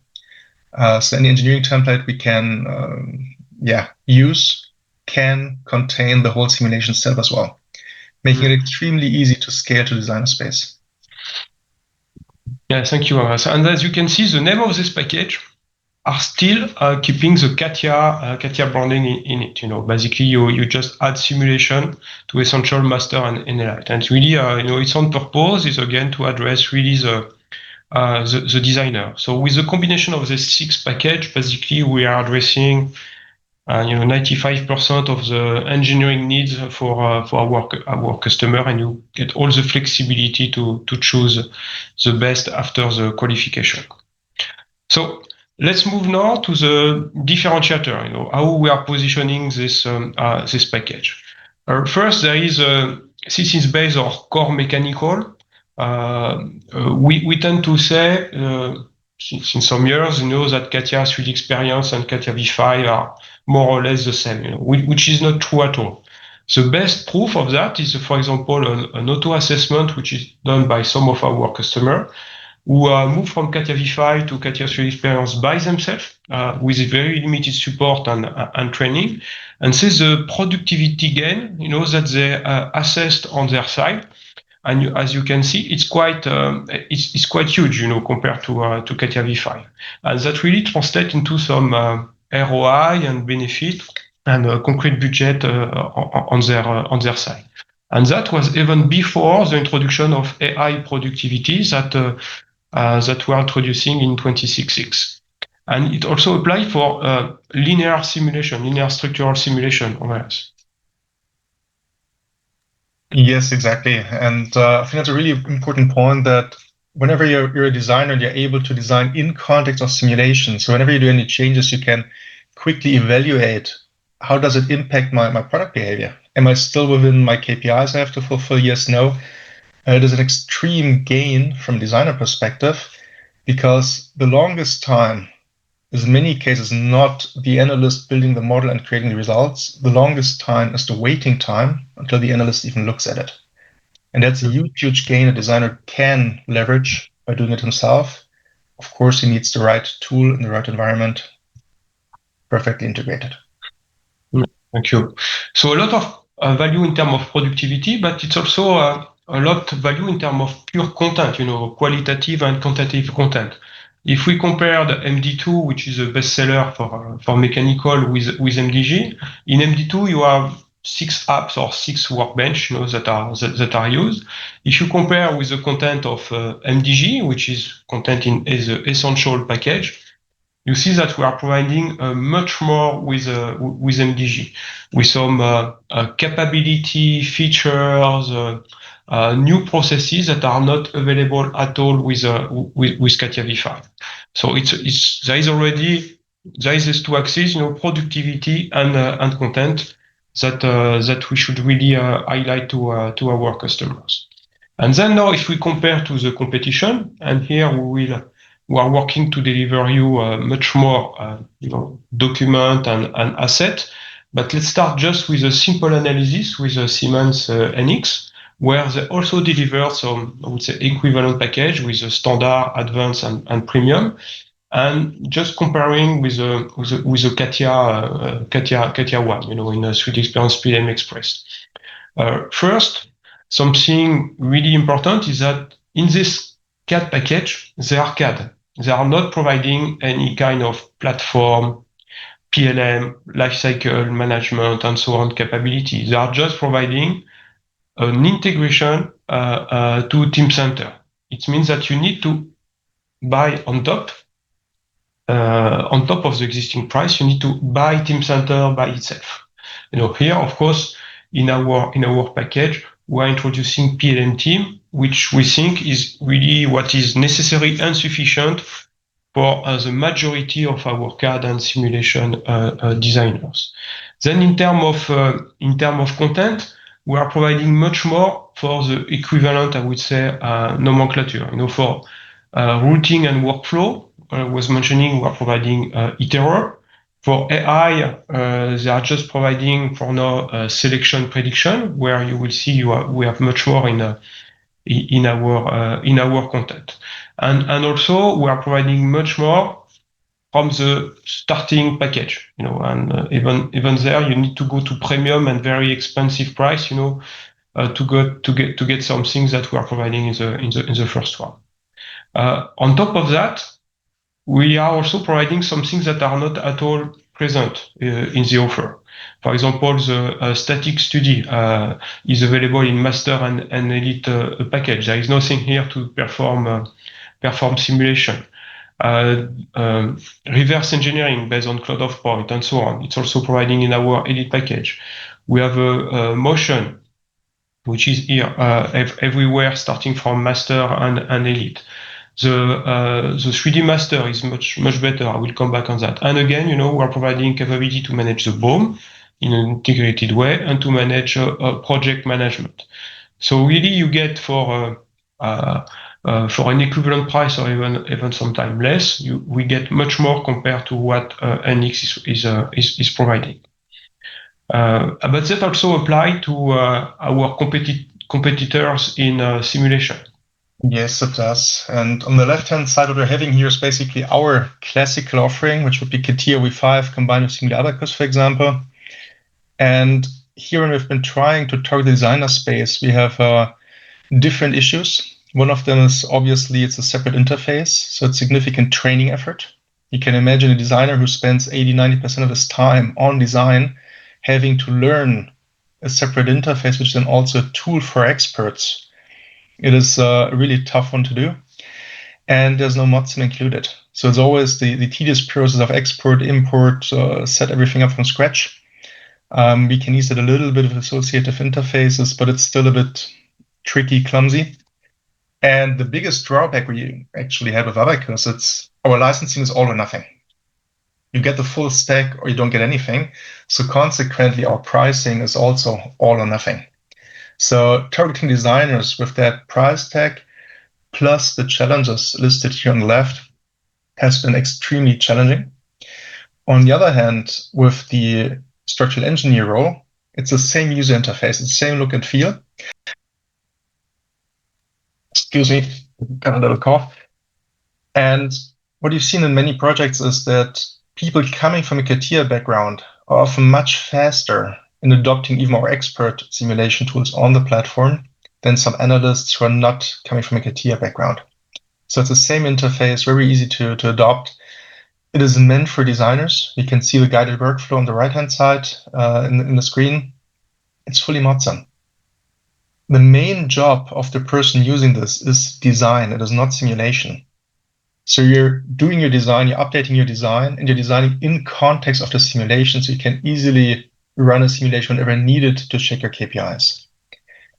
So any engineering template we can use can contain the whole simulation step as well, making it extremely easy to scale to designer space. Yeah, thank you, Aras. And as you can see, the name of this package are still keeping the CATIA branding in it. You know, basically you just add simulation to Essential, Master, and Enlight. And really, its own purpose is again to address really the designer. So with the combination of the 6 package, basically we are addressing 95% of the engineering needs for our customer, and you get all the flexibility to choose the best after the qualification. So let's move now to the differentiator. How we are positioning this package. First, there is since it's based on core mechanical. We tend to say since some years, that CATIA 3D Experience and CATIA V5 are more or less the same, which is not true at all. The best proof of that is, for example, an auto assessment which is done by some of our customers who move from CATIA V5 to CATIA 3D Experience by themselves with very limited support and training, and see the productivity gain, that they assessed on their side. And as you can see, it's quite huge, compared to CATIA V5, and that really translates into some ROI and benefit and concrete budget on their side. And that was even before the introduction of AI productivity that we are introducing in 26.6. And it also applies for linear structural simulation on us. Yes, exactly. And I think that's a really important point, that whenever you're a designer, you're able to design in context of simulation. So whenever you do any changes, you can quickly evaluate, how does it impact my product behavior? Am I still within my KPIs I have to fulfill? Yes, no. It is an extreme gain from a designer perspective, because the longest time is in many cases not the analyst building the model and creating the results. The longest time is the waiting time until the analyst even looks at it. And that's a huge, huge gain a designer can leverage by doing it himself. Of course, he needs the right tool in the right environment, perfectly integrated. Thank you. So a lot of value in terms of productivity, but it's also a lot of value in terms of pure content, qualitative and quantitative content. If we compare the MD2, which is a bestseller for mechanical, with MDG, in MD2 you have 6 apps or 6 workbench, that are used. If you compare with the content of MDG, which is content in the essential package, you see that we are providing much more with MDG, with some capability features, new processes that are not available at all with CATIA V5. So there is these 2 axes, productivity and content, that we should really highlight to our customers. And then now, if we compare to the competition, and here we are working to deliver you much more, document and asset. But let's start just with a simple analysis with Siemens NX, where they also deliver some, I would say, equivalent package with a standard, advanced, and premium, and just comparing with the CATIA 1, in a 3D Experience PLM Express. First, something really important is that in this CAD package, there are CAD. they are not providing any kind of platform, PLM, lifecycle management, and so on capability. They are just providing an integration to Teamcenter. It means that you need to buy on top of the existing price. You need to buy Teamcenter by itself. Here, of course, in our package, we're introducing PLM Team, which we think is really what is necessary and sufficient for the majority of our CAD and simulation designers. Then, in terms of content, we are providing much more for the equivalent, I would say, nomenclature. For routing and workflow, I was mentioning we are providing Iterer. For AI, they are just providing for now selection prediction, where you will see we have much more in our content, and also we are providing much more from the starting package. And even there, you need to go to premium and very expensive price. To get some things that we are providing in the first one. On top of that, we are also providing some things that are not at all present in the offer. For example, the static study is available in Master and Elite package. There is nothing here to perform simulation. Reverse engineering based on Cloud of Point and so on. It's also providing in our Elite package. We have a motion, which is here everywhere, starting from Master and Elite. The 3D Master is much better. I will come back on that. And again, we are providing capability to manage the BOM in an integrated way and to manage project management. So really, you get for an equivalent price or even sometime less, we get much more compared to what NX is providing. But that also apply to our competitors in simulation. Yes, it does. And on the left-hand side, what we're having here is basically our classical offering, which would be CATIA V5 combined with Singular Abacus, for example. And here, when we've been trying to target the designer space, we have different issues. One of them is obviously it's a separate interface, so it's significant training effort. You can imagine a designer who spends 80-90% of his time on design having to learn a separate interface, which is then also a tool for experts. It is a really tough one to do. And there's no modsim included. So it's always the tedious process of export, import, set everything up from scratch. We can use it a little bit of associative interfaces, but it's still a bit tricky, clumsy. And the biggest drawback we actually have with Abacus, it's our licensing is all or nothing. You get the full stack or you don't get anything. So consequently, our pricing is also all or nothing. So targeting designers with that price tag plus the challenges listed here on the left has been extremely challenging. On the other hand, with the structural engineer role, it's the same user interface, it's the same look and feel. Excuse me, got a little cough. And what you've seen in many projects is that people coming from a CATIA background are often much faster in adopting even more expert simulation tools on the platform than some analysts who are not coming from a CATIA background. So it's the same interface, very easy to adopt. It is meant for designers. You can see the guided workflow on the right-hand side in the screen. It's fully modsim. The main job of the person using this is design. It is not simulation. So you're doing your design, you're updating your design, and you're designing in context of the simulation, so you can easily run a simulation whenever needed to check your KPIs.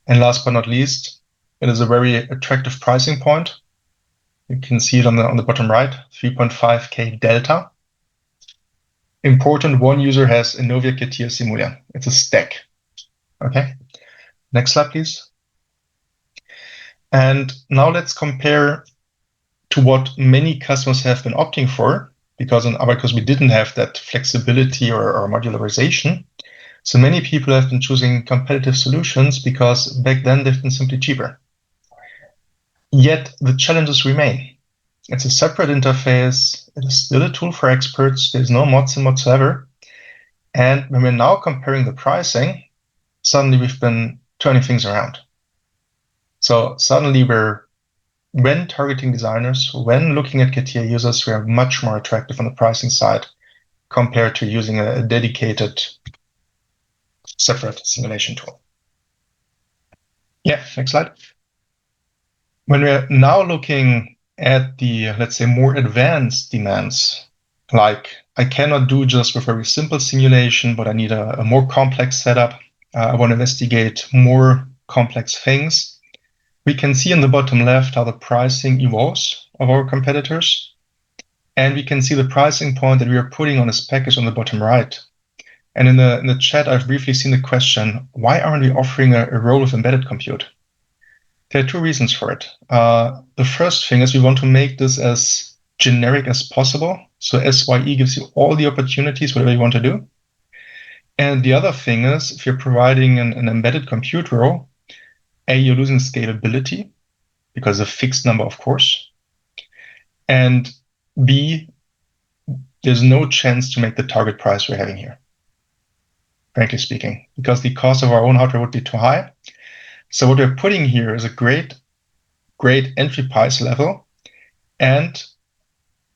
And last but not least, it is a very attractive pricing point. You can see it on the bottom right, 3.5K delta. Important, one user has Enovia CATIA Simulia. It's a stack. Okay, next slide, please. And now let's compare to what many customers have been opting for, because in Abacus we didn't have that flexibility or modularization. So many people have been choosing competitive solutions because back then they've been simply cheaper. Yet the challenges remain. It's a separate interface. It is still a tool for experts. There's no modsim whatsoever. And when we're now comparing the pricing, suddenly we've been turning things around. So suddenly we're when targeting designers, when looking at CATIA users, we are much more attractive on the pricing side compared to using a dedicated separate simulation tool. Yeah, next slide. When we're now looking at the, let's say, more advanced demands, like I cannot do just with very simple simulation, but I need a more complex setup. I want to investigate more complex things. We can see in the bottom left how the pricing evolves of our competitors. And we can see the pricing point that we are putting on this package on the bottom right. And in the chat, I've briefly seen the question, why aren't we offering a role with embedded compute? There are two reasons for it. The first thing is we want to make this as generic as possible. So SYE gives you all the opportunities, whatever you want to do. And the other thing is, if you're providing an embedded compute role, A, you're losing scalability because of a fixed number, of course. And B, there's no chance to make the target price we're having here, frankly speaking, because the cost of our own hardware would be too high. So what we're putting here is a great entry price level. And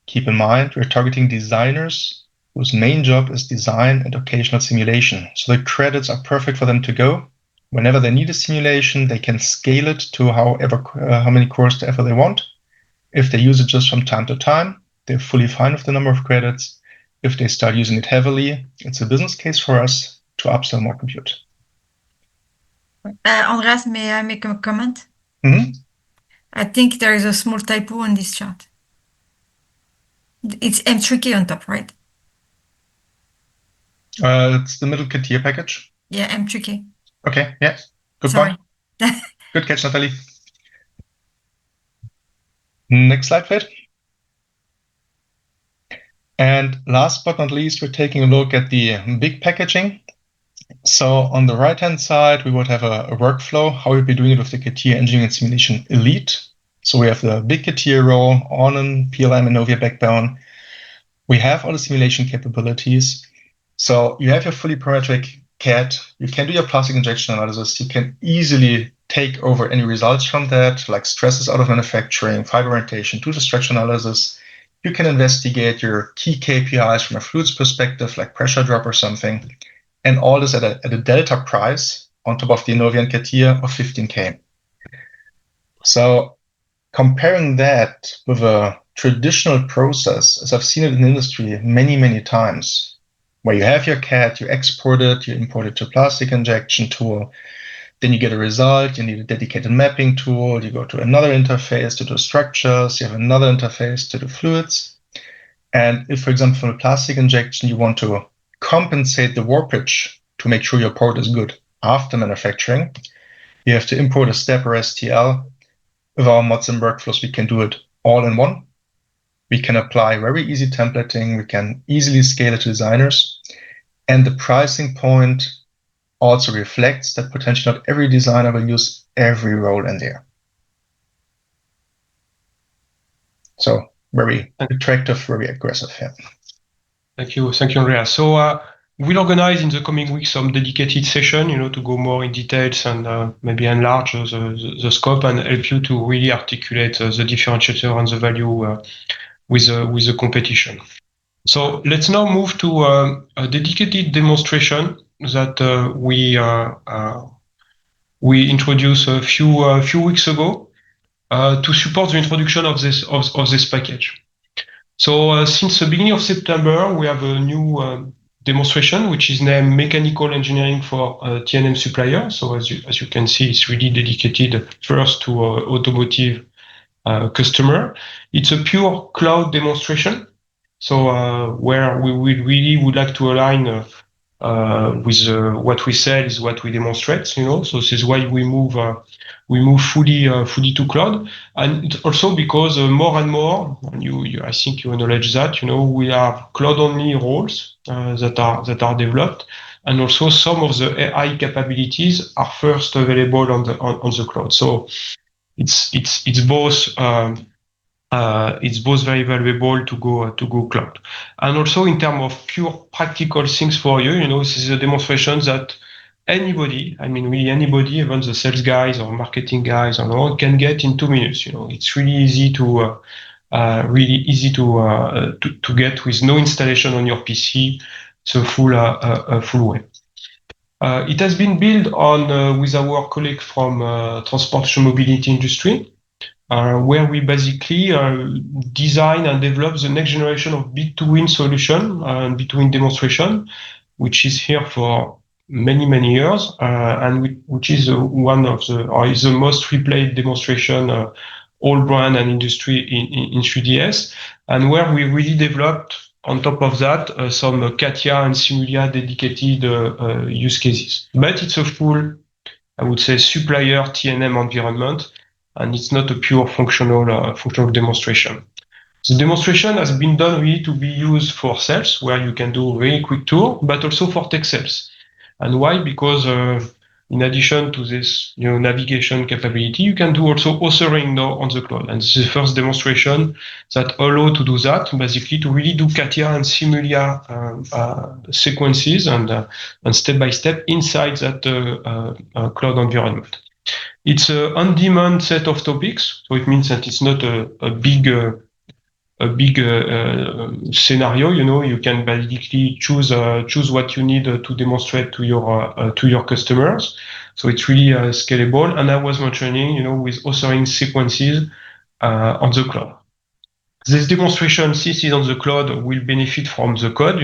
keep in mind, we're targeting designers whose main job is design and occasional simulation. So the credits are perfect for them to go. Whenever they need a simulation, they can scale it to how many cores ever they want. If they use it just from time to time, they're fully fine with the number of credits. If they start using it heavily, it's a business case for us to upsell more compute. Andreas, may I make a comment? Mm-hmm. I think there is a small typo in this chart. It's M3K on top, right? It's the middle CATIA package. Yeah, M3K. Okay, yeah. Good Sorry. point. Good catch, Natalie. Next slide, please. And last but not least, we're taking a look at the big packaging. So on the right-hand side, we would have a workflow, how we'd be doing it with the CATIA Engineering and Simulation Elite. So we have the big CATIA role on a PLM Innovia backbone. We have all the simulation capabilities. So you have your fully parametric CAD. You can do your plastic injection analysis. You can easily take over any results from that, like stresses out of manufacturing, fiber orientation, to the structure analysis. You can investigate your key KPIs from a fluids perspective, like pressure drop or something. And all this at a delta price on top of the Innovia and CATIA of 15K. So comparing that with a traditional process, as I've seen it in the industry many, many times, where you have your CAD, you export it, you import it to a plastic injection tool, then you get a result, you need a dedicated mapping tool, you go to another interface to do structures, you have another interface to do fluids. And if, for example, from a plastic injection, you want to compensate the warpage to make sure your port is good after manufacturing, you have to import a step or STL. With our mods and workflows, we can do it all in one. We can apply very easy templating. We can easily scale it to designers. And the pricing point also reflects that potentially not every designer will use every role in there. So very attractive, very aggressive here. Thank you, Andreas. So we'll organize in the coming weeks some dedicated session, to go more in details and maybe enlarge the scope and help you to really articulate the differentiator and the value with the competition. So let's now move to a dedicated demonstration that we introduced a few weeks ago to support the introduction of this package. So since the beginning of September, we have a new demonstration, which is named Mechanical Engineering for T&M Suppliers. So as you can see, it's really dedicated first to automotive customer. It's a pure cloud demonstration. So where we would like to align with what we sell is what we demonstrate. So this is why we move fully to cloud, and also because more and more, and I think you acknowledge that, we have cloud-only roles that are developed, and also some of the AI capabilities are first available on the cloud. So it's both very valuable to go cloud, and also in terms of pure practical things for you. This is a demonstration that anybody, I mean, really anybody, even the sales guys or marketing guys and all, can get in 2 minutes. It's really easy to get with no installation on your PC. It's a full way. It has been built on with our colleague from transportation mobility industry, where we basically design and develop the next generation of B2Win solution and B2Win demonstration, which is here for many years, and which is one of is the most replayed demonstration all brand and industry in 3DS, and where we really developed on top of that some CATIA and Simulia dedicated use cases. But it's a full, I would say, supplier TNM environment, and it's not a pure functional demonstration. The demonstration has been done really to be used for sales, where you can do a very quick tour, but also for tech sales. And why? Because in addition to this, navigation capability, you can do also authoring now on the cloud. And this is the first demonstration that allow to do that, basically to really do CATIA and Simulia sequences and step by step inside that cloud environment. It's an on-demand set of topics, so it means that it's not a big scenario. You can basically choose what you need to demonstrate to your customers. So it's really scalable. And I was mentioning, with authoring sequences on the cloud. This demonstration, since it's on the cloud, will benefit from the code.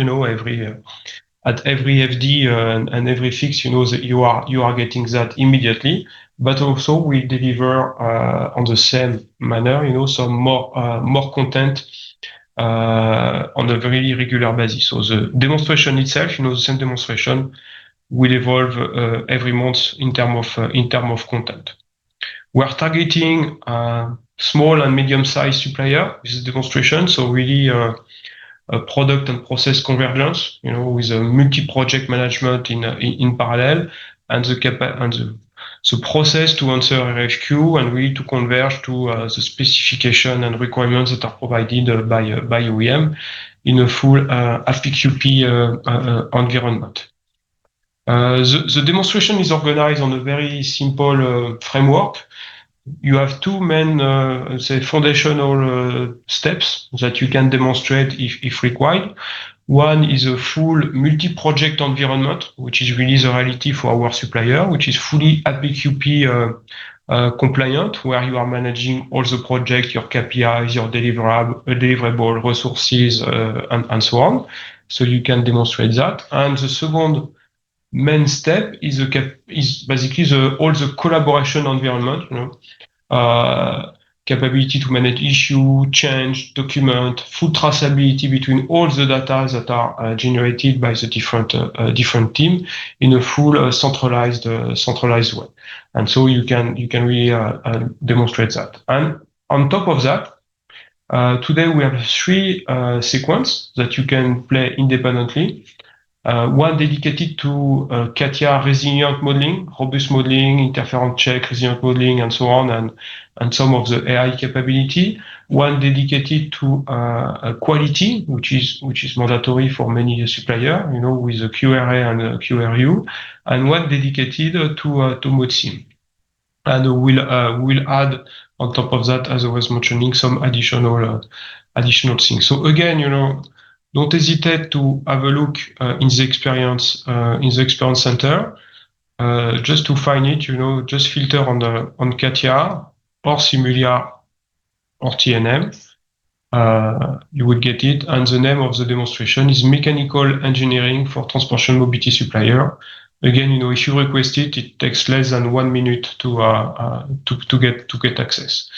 At every FD and every fix, that you are getting that immediately. But also we deliver on the same manner, some more content on a very regular basis. So the demonstration itself, the same demonstration will evolve every month in terms of content. We are targeting small and medium-sized supplier with this demonstration. So really a product and process convergence, with a multi-project management in parallel, and the process to answer RFQ and really to converge to the specification and requirements that are provided by OEM in a full APQP environment. The demonstration is organized on a very simple framework. You have two main, foundational steps that you can demonstrate if required. One is a full multi-project environment, which is really the reality for our supplier, which is fully APQP compliant, where you are managing all the projects, your KPIs, your deliverable resources, and so on. So you can demonstrate that. And the second main step is basically all the collaboration environment, capability to manage issue, change, document, full traceability between all the data that are generated by the different team in a full centralized way. And so you can really demonstrate that. And on top of that, today we have 3 sequences that you can play independently. One dedicated to CATIA resilient modeling, robust modeling, interference check, resilient modeling, and so on, and some of the AI capability. One dedicated to quality, which is mandatory for many suppliers, with the QRA and QRU, and one dedicated to ModeSim. And we'll add on top of that, as I was mentioning, some additional things. So again, don't hesitate to have a look in the experience center, just to find it. Just filter on CATIA or Simulia or TNM. You will get it, and the name of the demonstration is Mechanical Engineering for Transportation Mobility Supplier. Again, if you request it, it takes less than 1 minute to get access.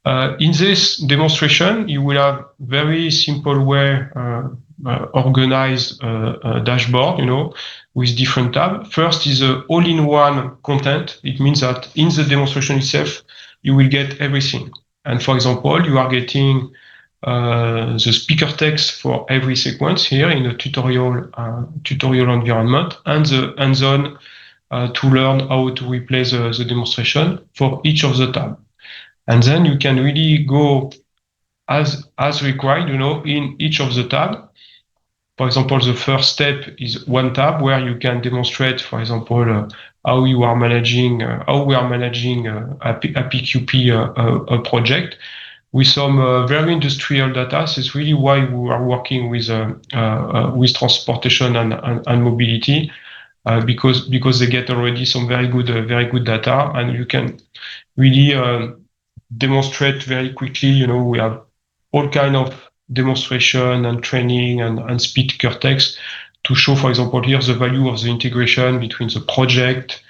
In this demonstration, you will have very simple way organized dashboard, with different tabs. First is a all-in-one content. It means that in the demonstration itself, you will get everything. And for example, you are getting the speaker text for every sequence here in a tutorial environment, and the hands-on to learn how to replay the demonstration for each of the tabs. And then you can really go as required, in each of the tabs. For example, the first step is one tab where you can demonstrate, for example, how we are managing a PQP project with some very industrial data. So it's really why we are working with transportation and mobility, because they get already some very good data, and you can really demonstrate very quickly. We have all kind of demonstration and training and speed cortex to show, for example, here the value of the integration between the project,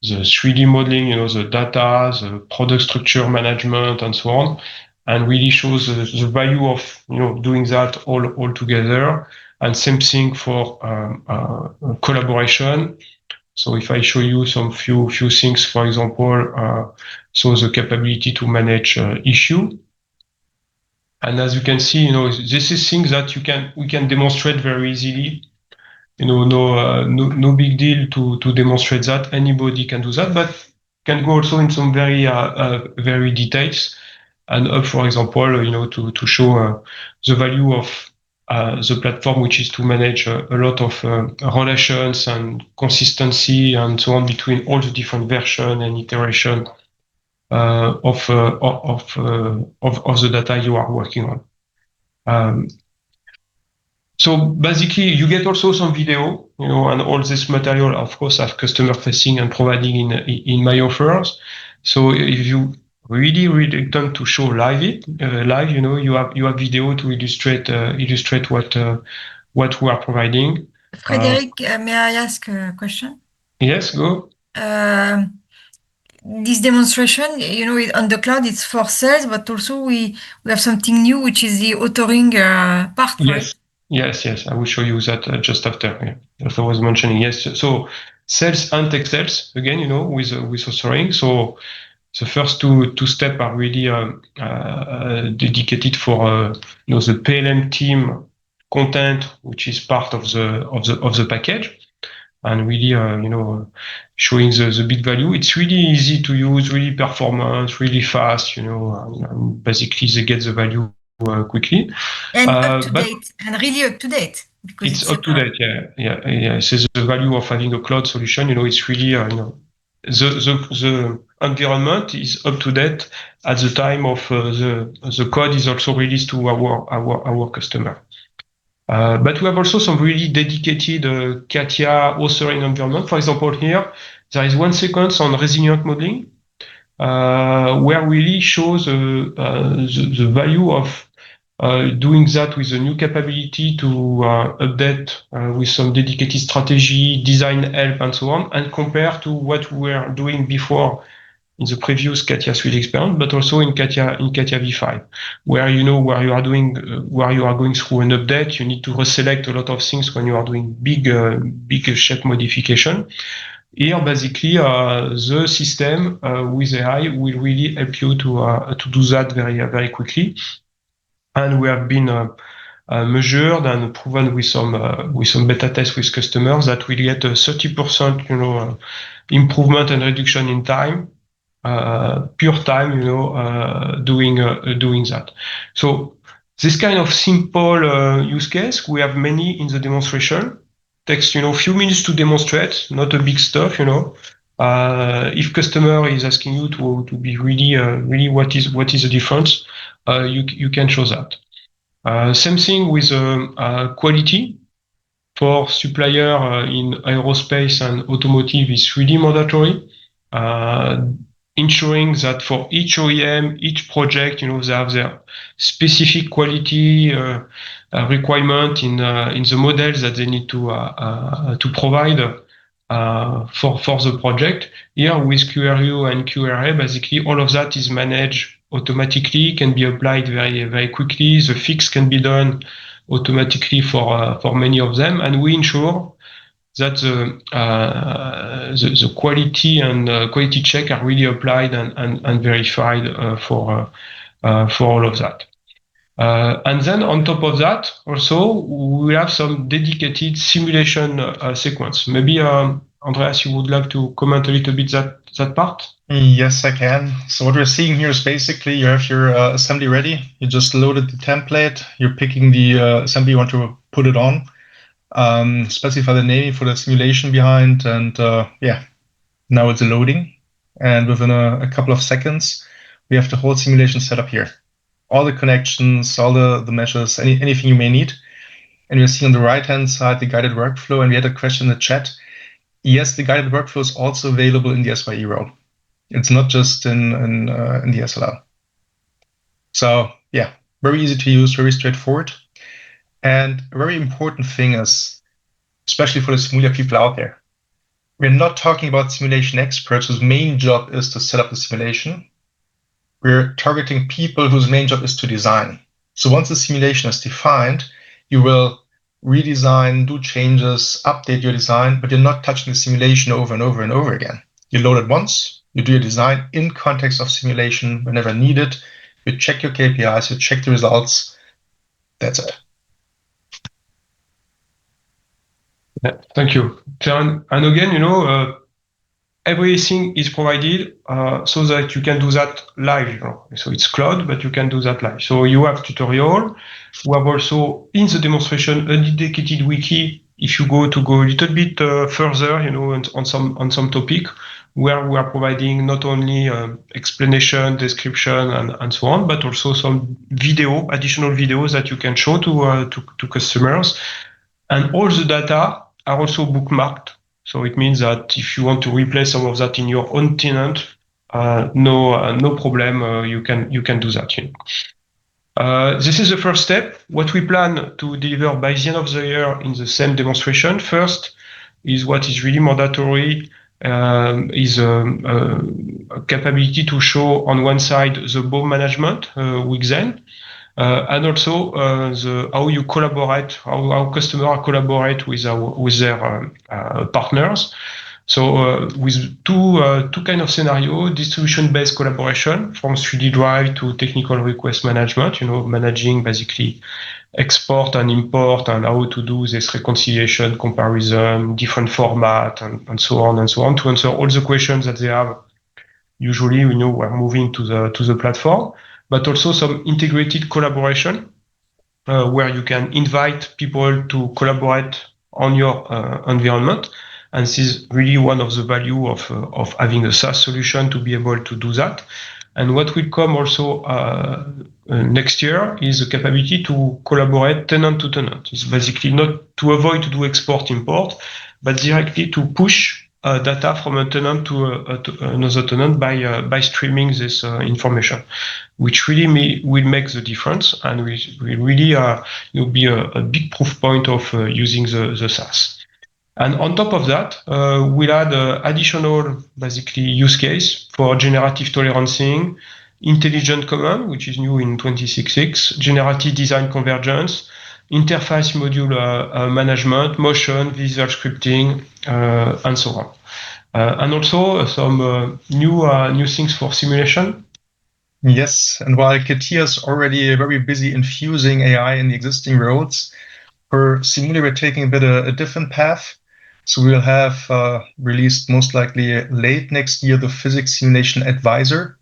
the 3D modeling, the data, the product structure management, and so on, and really shows the value of doing that all together. And same thing for collaboration. So if I show you some few things, for example, so the capability to manage issue. And as you can see, this is things that we can demonstrate very easily. No big deal to demonstrate that. Anybody can do that, but can go also in some very details. And up, for example, to show the value of the platform, which is to manage a lot of relations and consistency and so on between all the different version and iteration of the data you are working on. So basically, you get also some video, and all this material, of course, are customer facing and providing in my offers. So if you really reluctant to show live, you have video to illustrate what we are providing. Frédéric, may I ask a question? Yes, go. This demonstration, on the cloud, it's for sales, but also we have something new, which is the authoring part, right? Yes, I will show you that just after. Yeah. As I was mentioning, yes. So sales and tech sales again, with authoring. So the first two steps are really dedicated for the PLM team content, which is part of the package, and really showing the big value. It's really easy to use, really performance, really fast. And basically they get the value quickly. And up to date, and really up to date. It's up to date, yeah. So the value of having a cloud solution, it's really the environment is up to date at the time of the code is also released to our customer. But we have also some really dedicated CATIA authoring environment. For example, here there is 1 sequence on resilient modeling, where we really shows the value of doing that with a new capability to update with some dedicated strategy, design help, and so on, and compare to what we were doing before in the previous CATIA Suite experience, but also in CATIA V5, where where you are going through an update, you need to reselect a lot of things when you are doing big shape modification. Here, basically, the system with AI will really help you to do that very quickly. And we have been measured and proven with some beta tests with customers that we get a 30% improvement and reduction in time, pure time, doing that. So this kind of simple use case, we have many in the demonstration. Takes few minutes to demonstrate, not a big stuff. If customer is asking you to be really what is the difference, you can show that. Same thing with quality for supplier in aerospace and automotive is really mandatory. Ensuring that for each OEM, each project, they have their specific quality requirement in the models that they need to provide for the project. Here with QRU and QRA, basically all of that is managed automatically, can be applied very quickly. The fix can be done automatically for many of them, and we ensure that the quality and quality check are really applied and verified for all of that. And then on top of that, also we have some dedicated simulation sequence. Maybe Andreas, you would like to comment a little bit that part? Yes, I can. So what we're seeing here is basically you have your assembly ready. You just loaded the template. You're picking the assembly you want to put it on. specify the naming for the simulation behind, and yeah, now it's loading. And within a couple of seconds, we have the whole simulation set up here. All the connections, all the measures, anything you may need. And you're seeing on the right-hand side the guided workflow. And we had a question in the chat. Yes, the guided workflow is also available in the SYE role. It's not just in the SLL. So yeah, very easy to use, very straightforward. And a very important thing is, especially for the Simulia people out there, we're not talking about simulation experts whose main job is to set up the simulation. We're targeting people whose main job is to design. So once the simulation is defined, you will redesign, do changes, update your design, but you're not touching the simulation over and over and over again. You load it once, you do your design in context of simulation whenever needed, you check your KPIs, you check the results. That's it. Yeah, thank you, John. And again, everything is provided so that you can do that live. So it's cloud, but you can do that live. So you have tutorial. We have also in the demonstration a dedicated wiki. If you go a little bit further, on some topic, where we are providing not only explanation, description, and so on, but also some additional videos that you can show to customers. And all the data are also bookmarked. So it means that if you want to replace some of that in your own tenant, no problem. You can do that. This is the first step. What we plan to deliver by the end of the year in the same demonstration. First is what is really mandatory. Is a capability to show on one side the BOM management with Zen, and also how you collaborate, how customers collaborate with their partners. So with two kind of scenario: distribution-based collaboration from 3D Drive to technical request management. Managing basically export and import, and how to do this reconciliation, comparison, different format, and so on to answer all the questions that they have. Usually, we're moving to the platform, but also some integrated collaboration where you can invite people to collaborate on your environment. And this is really one of the value of having a SaaS solution to be able to do that. And what will come also next year is the capability to collaborate tenant to tenant. It's basically not to avoid to do export import, but directly to push data from a tenant to another tenant by streaming this information, which really will make the difference, and will really be a big proof point of using the SaaS. And on top of that, we'll add additional basically use case for generative tolerancing, intelligent command, which is new in 26.6, generative design convergence, interface module management, motion, visual scripting, and so on. And also some new things for simulation. Yes, and while CATIA is already very busy infusing AI in the existing roles, for Simulia we're taking a bit a different path. So we'll have released most likely late next year the Physics Simulation Advisor.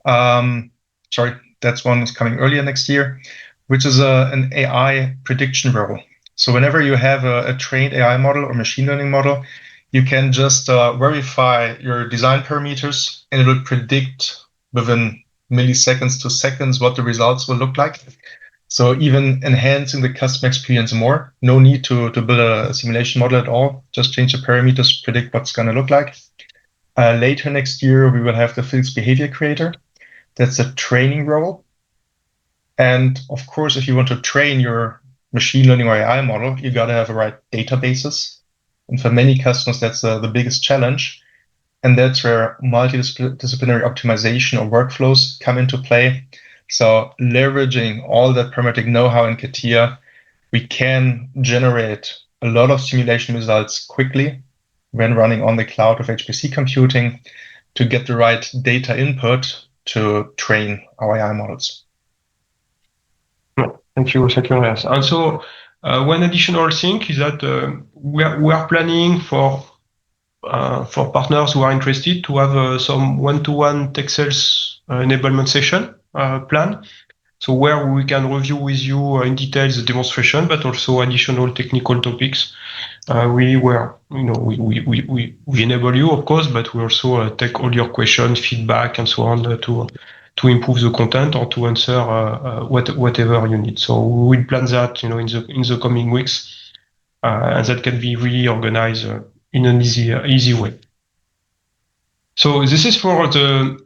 Sorry, that's one is coming earlier next year, which is an AI prediction role. So whenever you have a trained AI model or machine learning model, you can just verify your design parameters, and it will predict within milliseconds to seconds what the results will look like. So even enhancing the customer experience more. No need to build a simulation model at all. Just change the parameters, predict what's going to look like. Later next year, we will have the Physics Behavior Creator. That's a training role. And of course, if you want to train your machine learning or AI model, you got to have the right databases. And for many customers, that's the biggest challenge. And that's where multidisciplinary optimization or workflows come into play. So leveraging all that parametric know-how in CATIA, we can generate a lot of simulation results quickly when running on the cloud of HPC computing to get the right data input to train our AI models. Thank you, Andreas. And so one additional thing is that we are planning for partners who are interested to have some one-to-one tech sales enablement session plan. So where we can review with you in detail the demonstration, but also additional technical topics. We enable you, of course, but we also take all your questions, feedback, and so on to improve the content or to answer whatever you need. So we will plan that, in the coming weeks, and that can be really organized in an easy way. So this is for the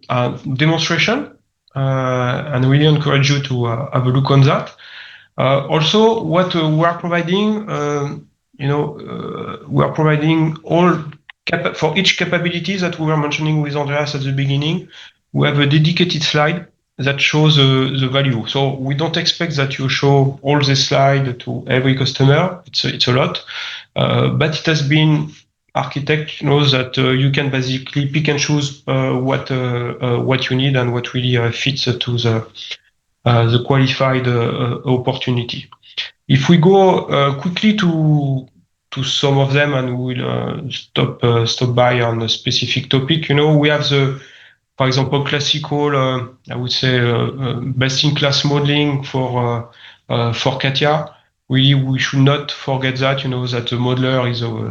demonstration, and really encourage you to have a look on that. Also, what we are providing, we are providing all for each capability that we were mentioning with Andreas at the beginning. We have a dedicated slide that shows the value. So we don't expect that you show all the slide to every customer. It's a lot, but it has been architect knows that you can basically pick and choose what you need and what really fits to the qualified opportunity. If we go quickly to some of them, and we'll stop by on a specific topic. We have for example, classical, I would say, best-in-class modeling for CATIA. Really, we should not forget that that the modeler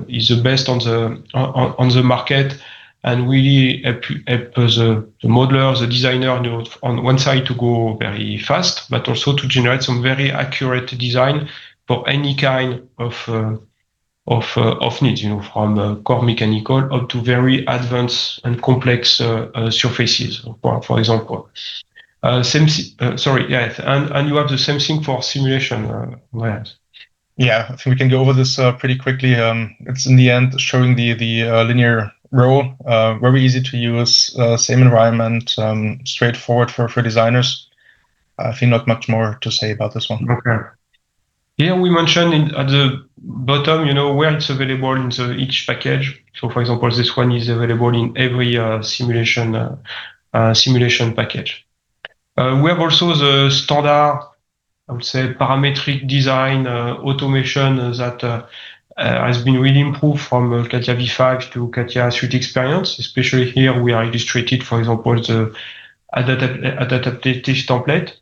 is the best on the market, and really help the modeler, the designer, on one side to go very fast, but also to generate some very accurate design for any kind of needs, from core mechanical up to very advanced and complex surfaces, for example. And you have the same thing for simulation. Yeah, I think we can go over this pretty quickly. It's in the end showing the linear row, very easy to use, same environment, straightforward for designers. I think not much more to say about this one. Okay. Here we mentioned at the bottom, where it's available in each package. So, for example, this one is available in every simulation package. We have also the standard, I would say, parametric design automation that has been really improved from CATIA V5 to CATIA 3D Experience. Especially here, we are illustrated, for example, the adaptive template.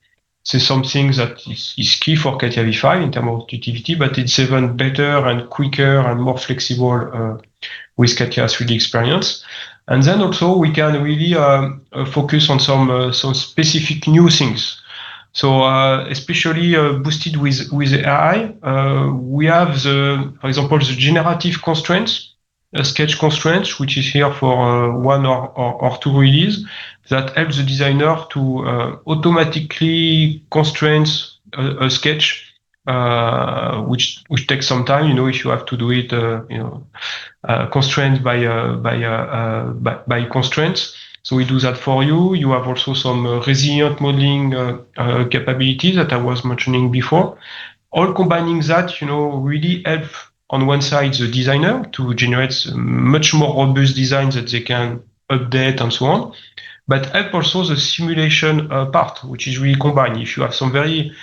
It's something that is key for CATIA V5 in terms of utility, but it's even better and quicker and more flexible with CATIA 3D Experience. And then also we can really focus on some specific new things. So especially boosted with AI, we have for example, the generative constraints, sketch constraints, which is here for one or two release, that helps the designer to automatically constrain a sketch, which takes some time. If you have to do it, constrained by constraints. So we do that for you. You have also some resilient modeling capabilities that I was mentioning before. All combining that, really help on one side the designer to generate much more robust designs that they can update and so on, but help also the simulation part, which is really combined. If you have some very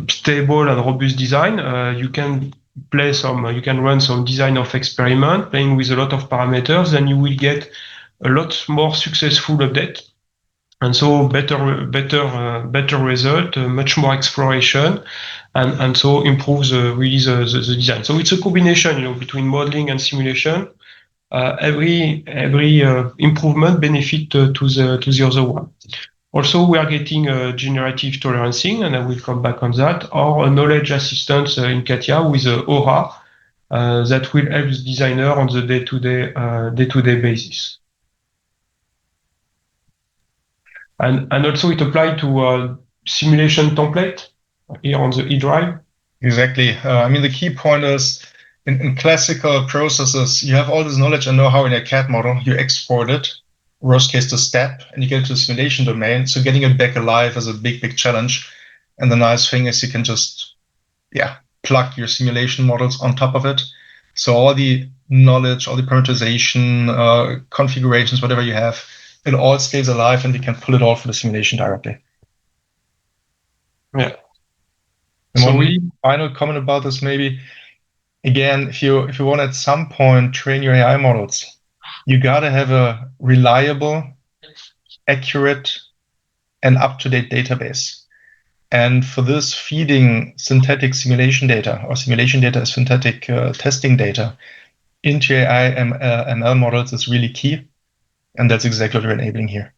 stable and robust design, you can run some design of experiment, playing with a lot of parameters, then you will get a lot more successful update. And so better result, much more exploration, and so improves really the design. So it's a combination, between modeling and simulation. Every improvement benefit to the other one. Also, we are getting generative tolerancing, and I will come back on that, or a knowledge assistance in CATIA with Aura that will help the designer on the day-to-day basis. And also it applied to simulation template here on the eDrive. Exactly. The key point is in classical processes, you have all this knowledge and know-how in a CAD model, you export it, worst case to step, and you get to the simulation domain. So getting it back alive is a big challenge. And the nice thing is you can just, plug your simulation models on top of it. So all the knowledge, all the parameterization, configurations, whatever you have, it all stays alive, and you can pull it all for the simulation directly. Yeah. So final comment about this, maybe again, if you want at some point train your AI models, you gotta have a reliable, accurate, and up-to-date database. And for this, feeding synthetic simulation data or simulation data as synthetic testing data into AI ML models is really key. And that's exactly what we're enabling here.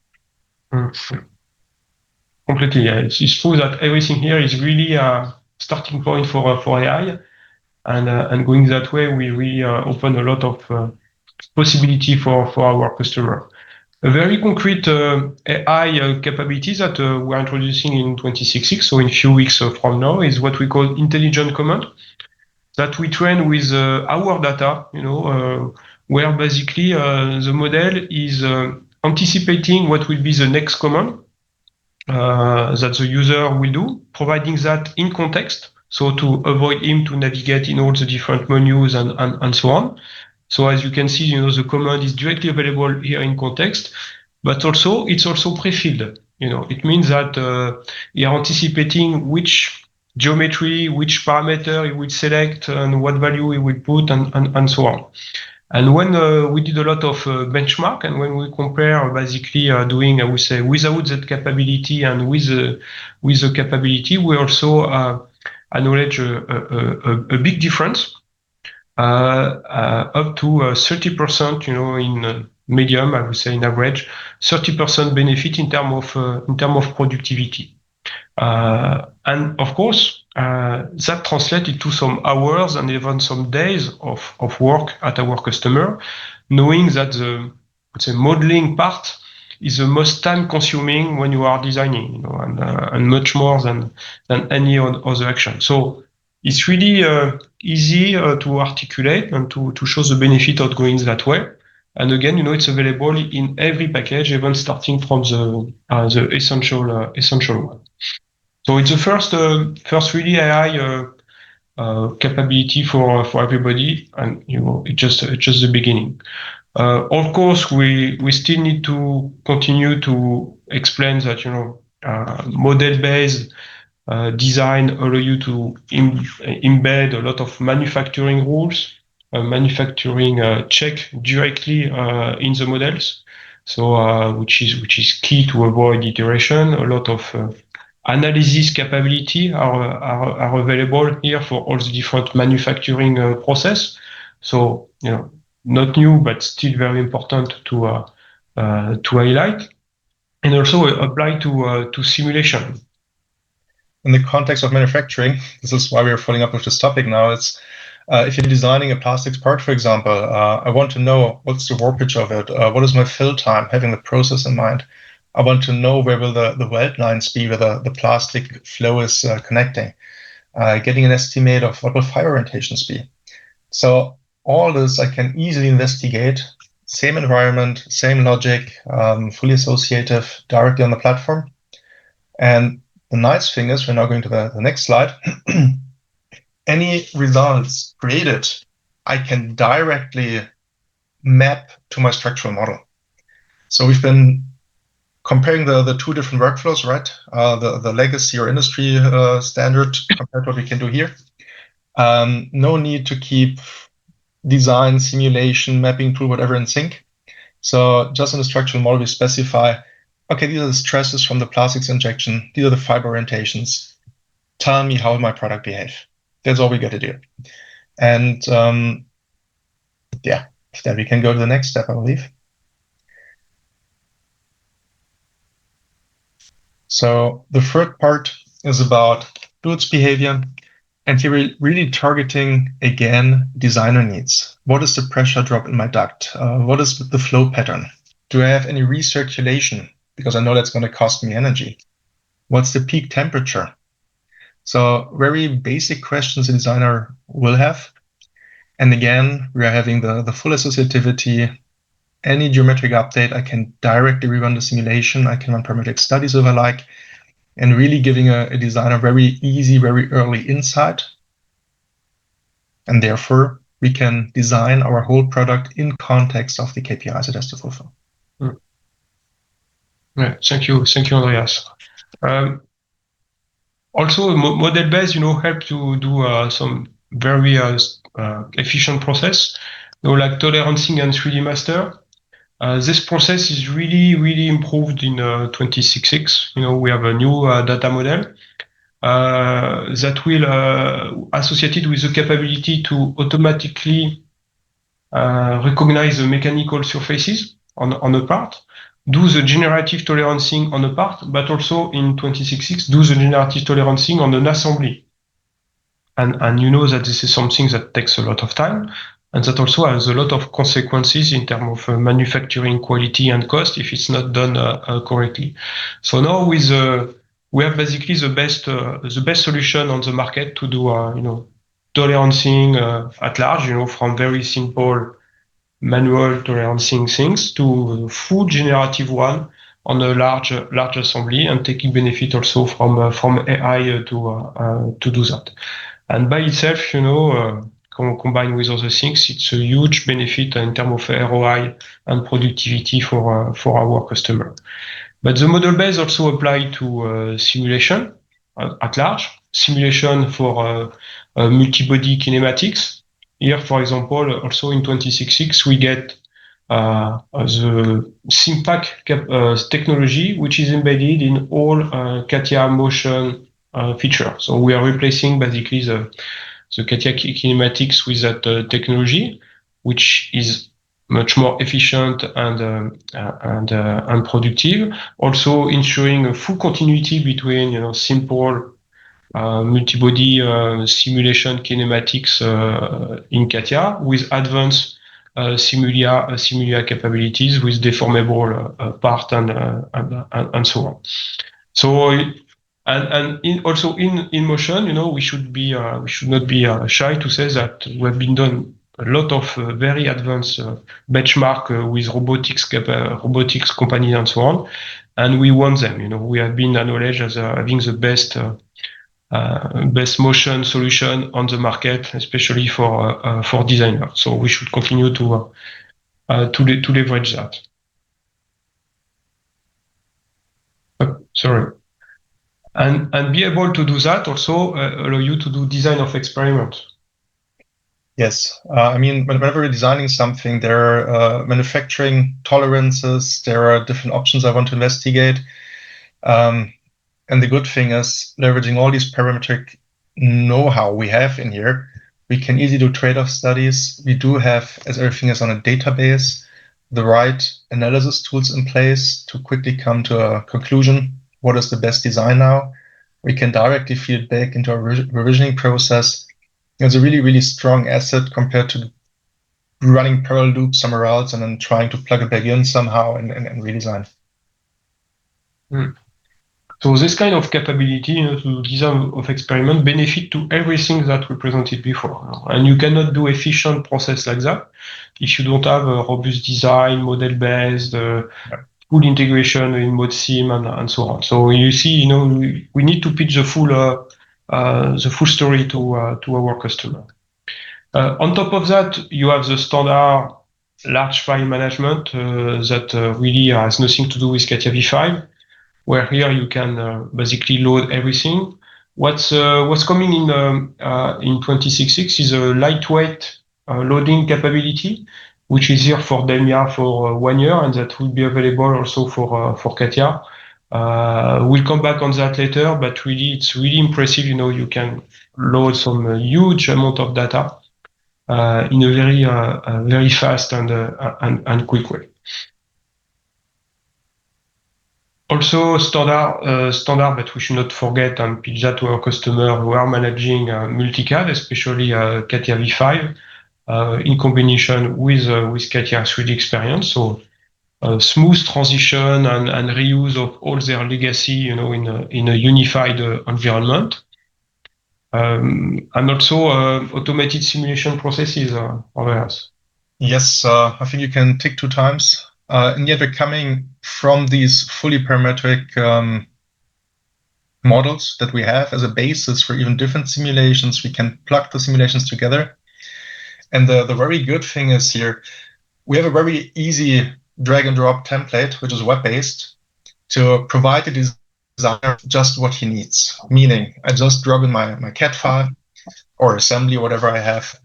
Completely, yeah. It's true that everything here is really a starting point for AI. And going that way, we really open a lot of possibility for our customer. A very concrete AI capabilities that we're introducing in 2066, so in a few weeks from now, is what we call intelligent command that we train with our data, where basically the model is anticipating what will be the next command that the user will do, providing that in context, so to avoid him to navigate in all the different menus and so on. So as you can see, the command is directly available here in context, but also it's also pre-filled. It means that you're anticipating which geometry, which parameter it will select, and what value it will put, and so on. And when we did a lot of benchmark, and when we compare basically doing, I would say, without that capability and with the capability, we also acknowledge a big difference. Up to 30%, in medium, I would say in average, 30% benefit in terms of productivity. And of course, that translates into some hours and even some days of work at our customer, knowing that the modeling part is the most time consuming when you are designing, and much more than any other action. So it's really easy to articulate and to show the benefit of going that way. And again, it's available in every package, even starting from the essential one. So it's the first really AI capability for everybody, and it's just the beginning. Of course, we still need to continue to explain that model-based design allow you to embed a lot of manufacturing rules, manufacturing check directly in the models. So which is key to avoid iteration. A lot of analysis capability are available here for all the different manufacturing process. So not new, but still very important to highlight, and also apply to simulation. In the context of manufacturing, this is why we are following up with this topic now. It's if you're designing a plastics part, for example, I want to know what's the warpage of it, what is my fill time, having the process in mind. I want to know where will the weld lines be, where the plastic flow is connecting, getting an estimate of what will fire orientations be. So all this I can easily investigate, same environment, same logic, fully associative, directly on the platform. And the nice thing is, we're now going to the next slide. Any results created, I can directly map to my structural model. So we've been comparing the two different workflows, right? The legacy or industry standard compared to what we can do here. No need to keep design, simulation, mapping tool, whatever in sync. So just in the structural model, we specify, okay, these are the stresses from the plastics injection. These are the fiber orientations. Tell me how my product behave. That's all we got to do. And then we can go to the next step, I believe. So the third part is about fluids behavior. And here we're really targeting, again, designer needs. What is the pressure drop in my duct? What is the flow pattern? Do I have any recirculation? Because I know that's going to cost me energy. What's the peak temperature? So very basic questions a designer will have. And again, we are having the full associativity. Any geometric update, I can directly rerun the simulation. I can run parametric studies if I like, and really giving a designer very easy, very early insight. And therefore, we can design our whole product in context of the KPIs it has to fulfill. Yeah, thank you, Andreas. Also, model-based, help to do some very efficient process, like tolerancing and 3D master. This process is really, really improved in 2066. We have a new data model. that will associated with the capability to automatically recognize the mechanical surfaces on a part, do the generative tolerancing on a part, but also in 26.6 do the generative tolerancing on an assembly. And you know that this is something that takes a lot of time, and that also has a lot of consequences in terms of manufacturing quality and cost if it's not done correctly. So now with we have basically the best solution on the market to do tolerancing at large, from very simple manual tolerancing things to full generative one on a large assembly, and taking benefit also from AI to do that. And by itself, combined with other things, it's a huge benefit in terms of ROI and productivity for our customer. But the model base also apply to simulation at large, simulation for multi-body kinematics. Here, for example, also in 26.6, we get the SimPack technology, which is embedded in all CATIA motion feature. So we are replacing basically the CATIA kinematics with that technology, which is much more efficient and productive. Also ensuring a full continuity between simple multi-body simulation kinematics in CATIA with advanced Simulia capabilities with deformable part and so on. So also in motion, we should not be shy to say that we have been done a lot of very advanced benchmark with robotics companies and so on, and we won them. We have been acknowledged as having the best motion solution on the market, especially for designers. So we should continue to leverage that. Sorry. And be able to do that also allow you to do design of experiment. Yes, whenever we're designing something, there are manufacturing tolerances, there are different options I want to investigate. And the good thing is, leveraging all these parametric know-how we have in here, we can easily do trade-off studies. We do have, as everything is on a database, the right analysis tools in place to quickly come to a conclusion. What is the best design now? We can directly feed it back into our revisioning process. It's a really, really strong asset compared to running parallel loops somewhere else and then trying to plug it back in somehow and redesign. So this kind of capability to design of experiment benefit to everything that we presented before. And you cannot do efficient process like that if you don't have a robust design, model-based, full integration in ModeSim and so on. So you see, we need to pitch the full story to our customer. On top of that, you have the standard large file management that really has nothing to do with CATIA V5, where here you can basically load everything. What's coming in 26.6 is a lightweight loading capability, which is here for Delmia for 1 year, and that will be available also for CATIA. We'll come back on that later, but really, it's really impressive. You can load some huge amount of data in a very fast and quick way. Also standard, but we should not forget and pitch that to our customer who are managing multicad, especially CATIA V5, in combination with CATIA 3D experience. So smooth transition and reuse of all their legacy, in a unified environment. And also automated simulation processes over us. Yes, I think you can tick 2 times. And yet we're coming from these fully parametric models that we have as a basis for even different simulations. We can plug the simulations together. And the very good thing is here, we have a very easy drag and drop template, which is web-based, to provide the designer just what he needs. Meaning, I just drop in my CAD file or assembly, whatever I have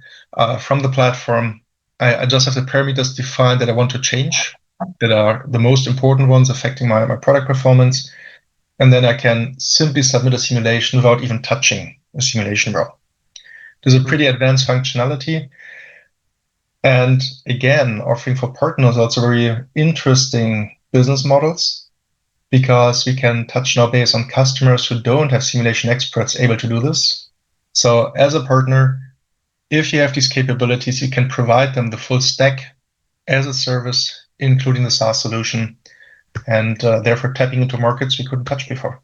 from the platform. I just have the parameters defined that I want to change, that are the most important ones affecting my product performance. and then I can simply submit a simulation without even touching a simulation row. This is a pretty advanced functionality. And again, offering for partners also very interesting business models, because we can touch now base on customers who don't have simulation experts able to do this. So as a partner, if you have these capabilities, you can provide them the full stack as a service, including the SaaS solution, and therefore tapping into markets we couldn't touch before.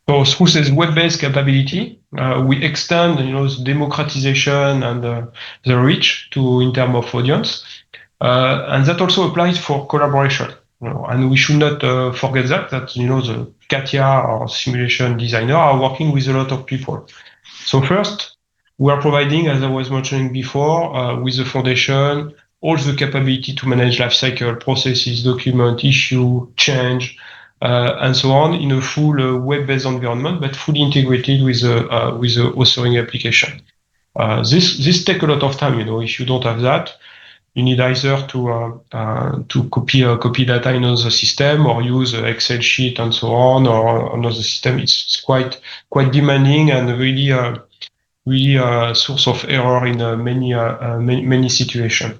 So through this web-based capability, we extend, the democratization and the reach in terms of audience, and that also applies for collaboration. And we should not forget that the CATIA or simulation designer are working with a lot of people. So first, we are providing, as I was mentioning before, with the foundation, all the capability to manage lifecycle processes, document, issue, change, and so on in a full web-based environment, but fully integrated with the authoring application. This takes a lot of time. If you don't have that, you need either to copy data in another system or use Excel sheet and so on, or another system. It's quite demanding and really a source of error in many situations.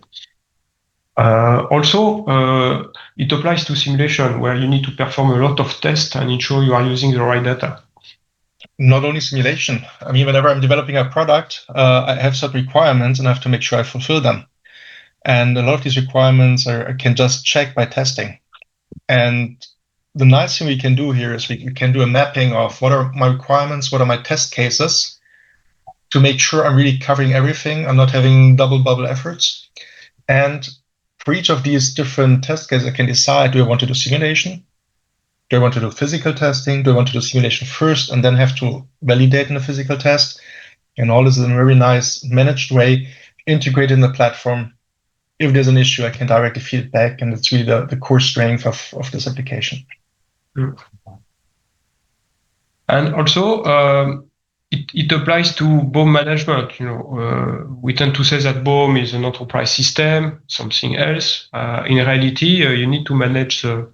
Also, it applies to simulation where you need to perform a lot of tests and ensure you are using the right data. Not only simulation. I mean, whenever I'm developing a product, I have certain requirements and I have to make sure I fulfill them. And a lot of these requirements I can just check by testing. And the nice thing we can do here is we can do a mapping of what are my requirements, what are my test cases, to make sure I'm really covering everything. I'm not having double bubble efforts. And for each of these different test cases, I can decide, do I want to do simulation? Do I want to do physical testing? Do I want to do simulation first and then have to validate in a physical test? And all this is in a very nice managed way, integrated in the platform. If there's an issue, I can directly feed back, and it's really the core strength of this application. And also, it applies to BOM management. We tend to say that BOM is an enterprise system, something else. In reality, you need to manage the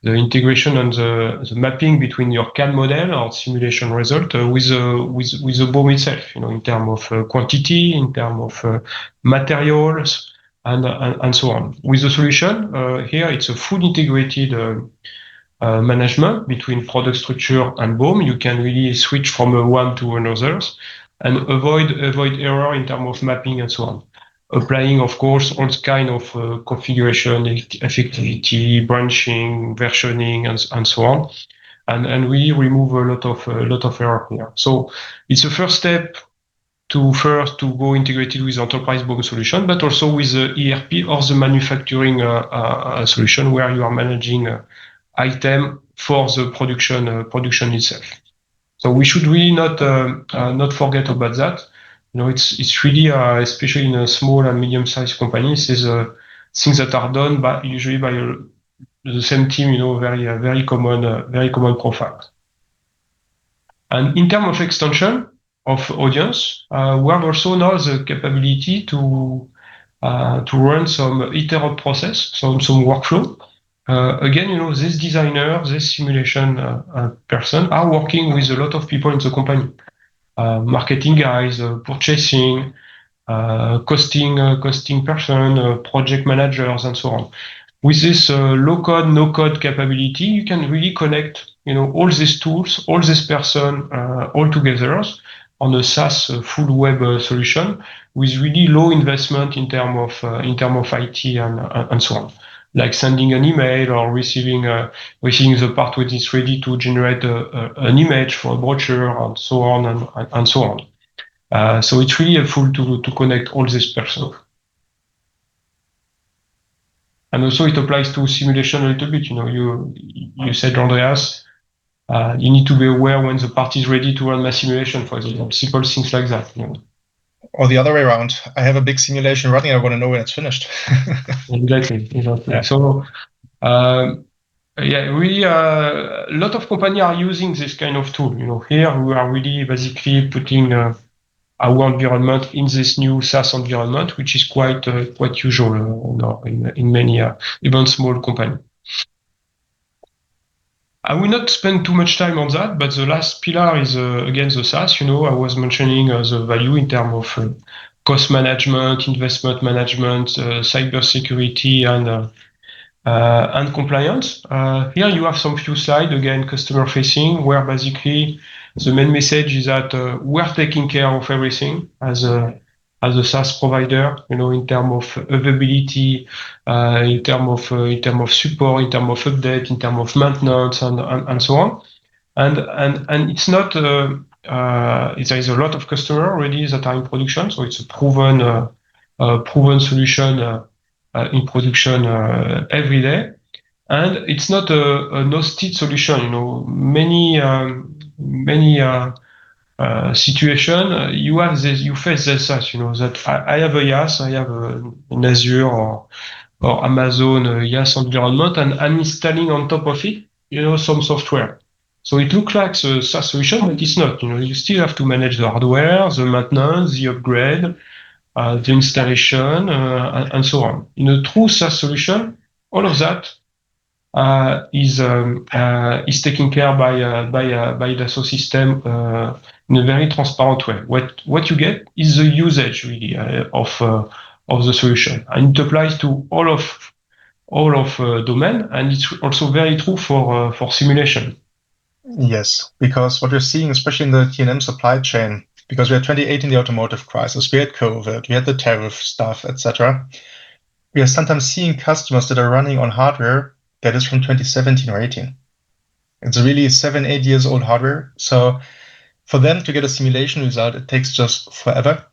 integration and the mapping between your CAD model or simulation result with the BOM itself. In terms of quantity, in terms of materials, and so on. With the solution here, it's a full integrated management between product structure and BOM. You can really switch from one to another and avoid error in terms of mapping and so on. Applying, of course, all kind of configuration, effectivity, branching, versioning, and so on, and really remove a lot of error here. So it's a first step to go integrated with enterprise BOM solution, but also with the ERP or the manufacturing solution where you are managing item for the production itself. So we should really not forget about that. It's really especially in a small and medium-sized companies, is things that are done usually by the same team. Very common profile. And in terms of extension of audience, we have also now the capability to run some iterative process, some workflow. Again, this designer, this simulation person are working with a lot of people in the company. Marketing guys, purchasing, costing person, project managers, and so on. With this low-code, no-code capability, you can really connect, all these tools, all this person, all together on a SaaS full web solution with really low investment in term of IT and so on. Like sending an email or receiving the part when it's ready to generate an image for a brochure and so on and so on. So it's really helpful to connect all these persons. And also it applies to simulation a little bit. You said, Andreas, you need to be aware when the part is ready to run my simulation, for example, simple things like that. Or the other way around. I have a big simulation running. I want to know when it's finished. Exactly. Yeah. So, really, a lot of companies are using this kind of tool. Here we are really basically putting our environment in this new SaaS environment, which is quite usual in many even small companies. I will not spend too much time on that, but the last pillar is again the SaaS. I was mentioning the value in terms of cost management, investment management, cybersecurity, and compliance. Here you have some few slides, again, customer facing, where basically the main message is that we're taking care of everything as a SaaS provider, in terms of availability, in terms of support, in terms of update, in terms of maintenance, and so on. And it's not, there is a lot of customers already that are in production, so it's a proven solution in production every day. And it's not a hosted solution. Many situation you face this SaaS. That I have a IaaS, I have an Azure or Amazon IaaS environment, and I'm installing on top of it, some software. So it looks like a SaaS solution, but it's not. You still have to manage the hardware, the maintenance, the upgrade, the installation, and so on. In a true SaaS solution, all of that is taken care by the Dassault system in a very transparent way. What you get is the usage really of the solution, and it applies to all of domain, and it's also very true for simulation. Yes, because what we're seeing, especially in the T&M supply chain, because we had 2018 the automotive crisis, we had COVID, we had the tariff stuff, etc. We are sometimes seeing customers that are running on hardware that is from 2017 or 18. It's really 7-8 years old hardware. So for them to get a simulation result, it takes just forever.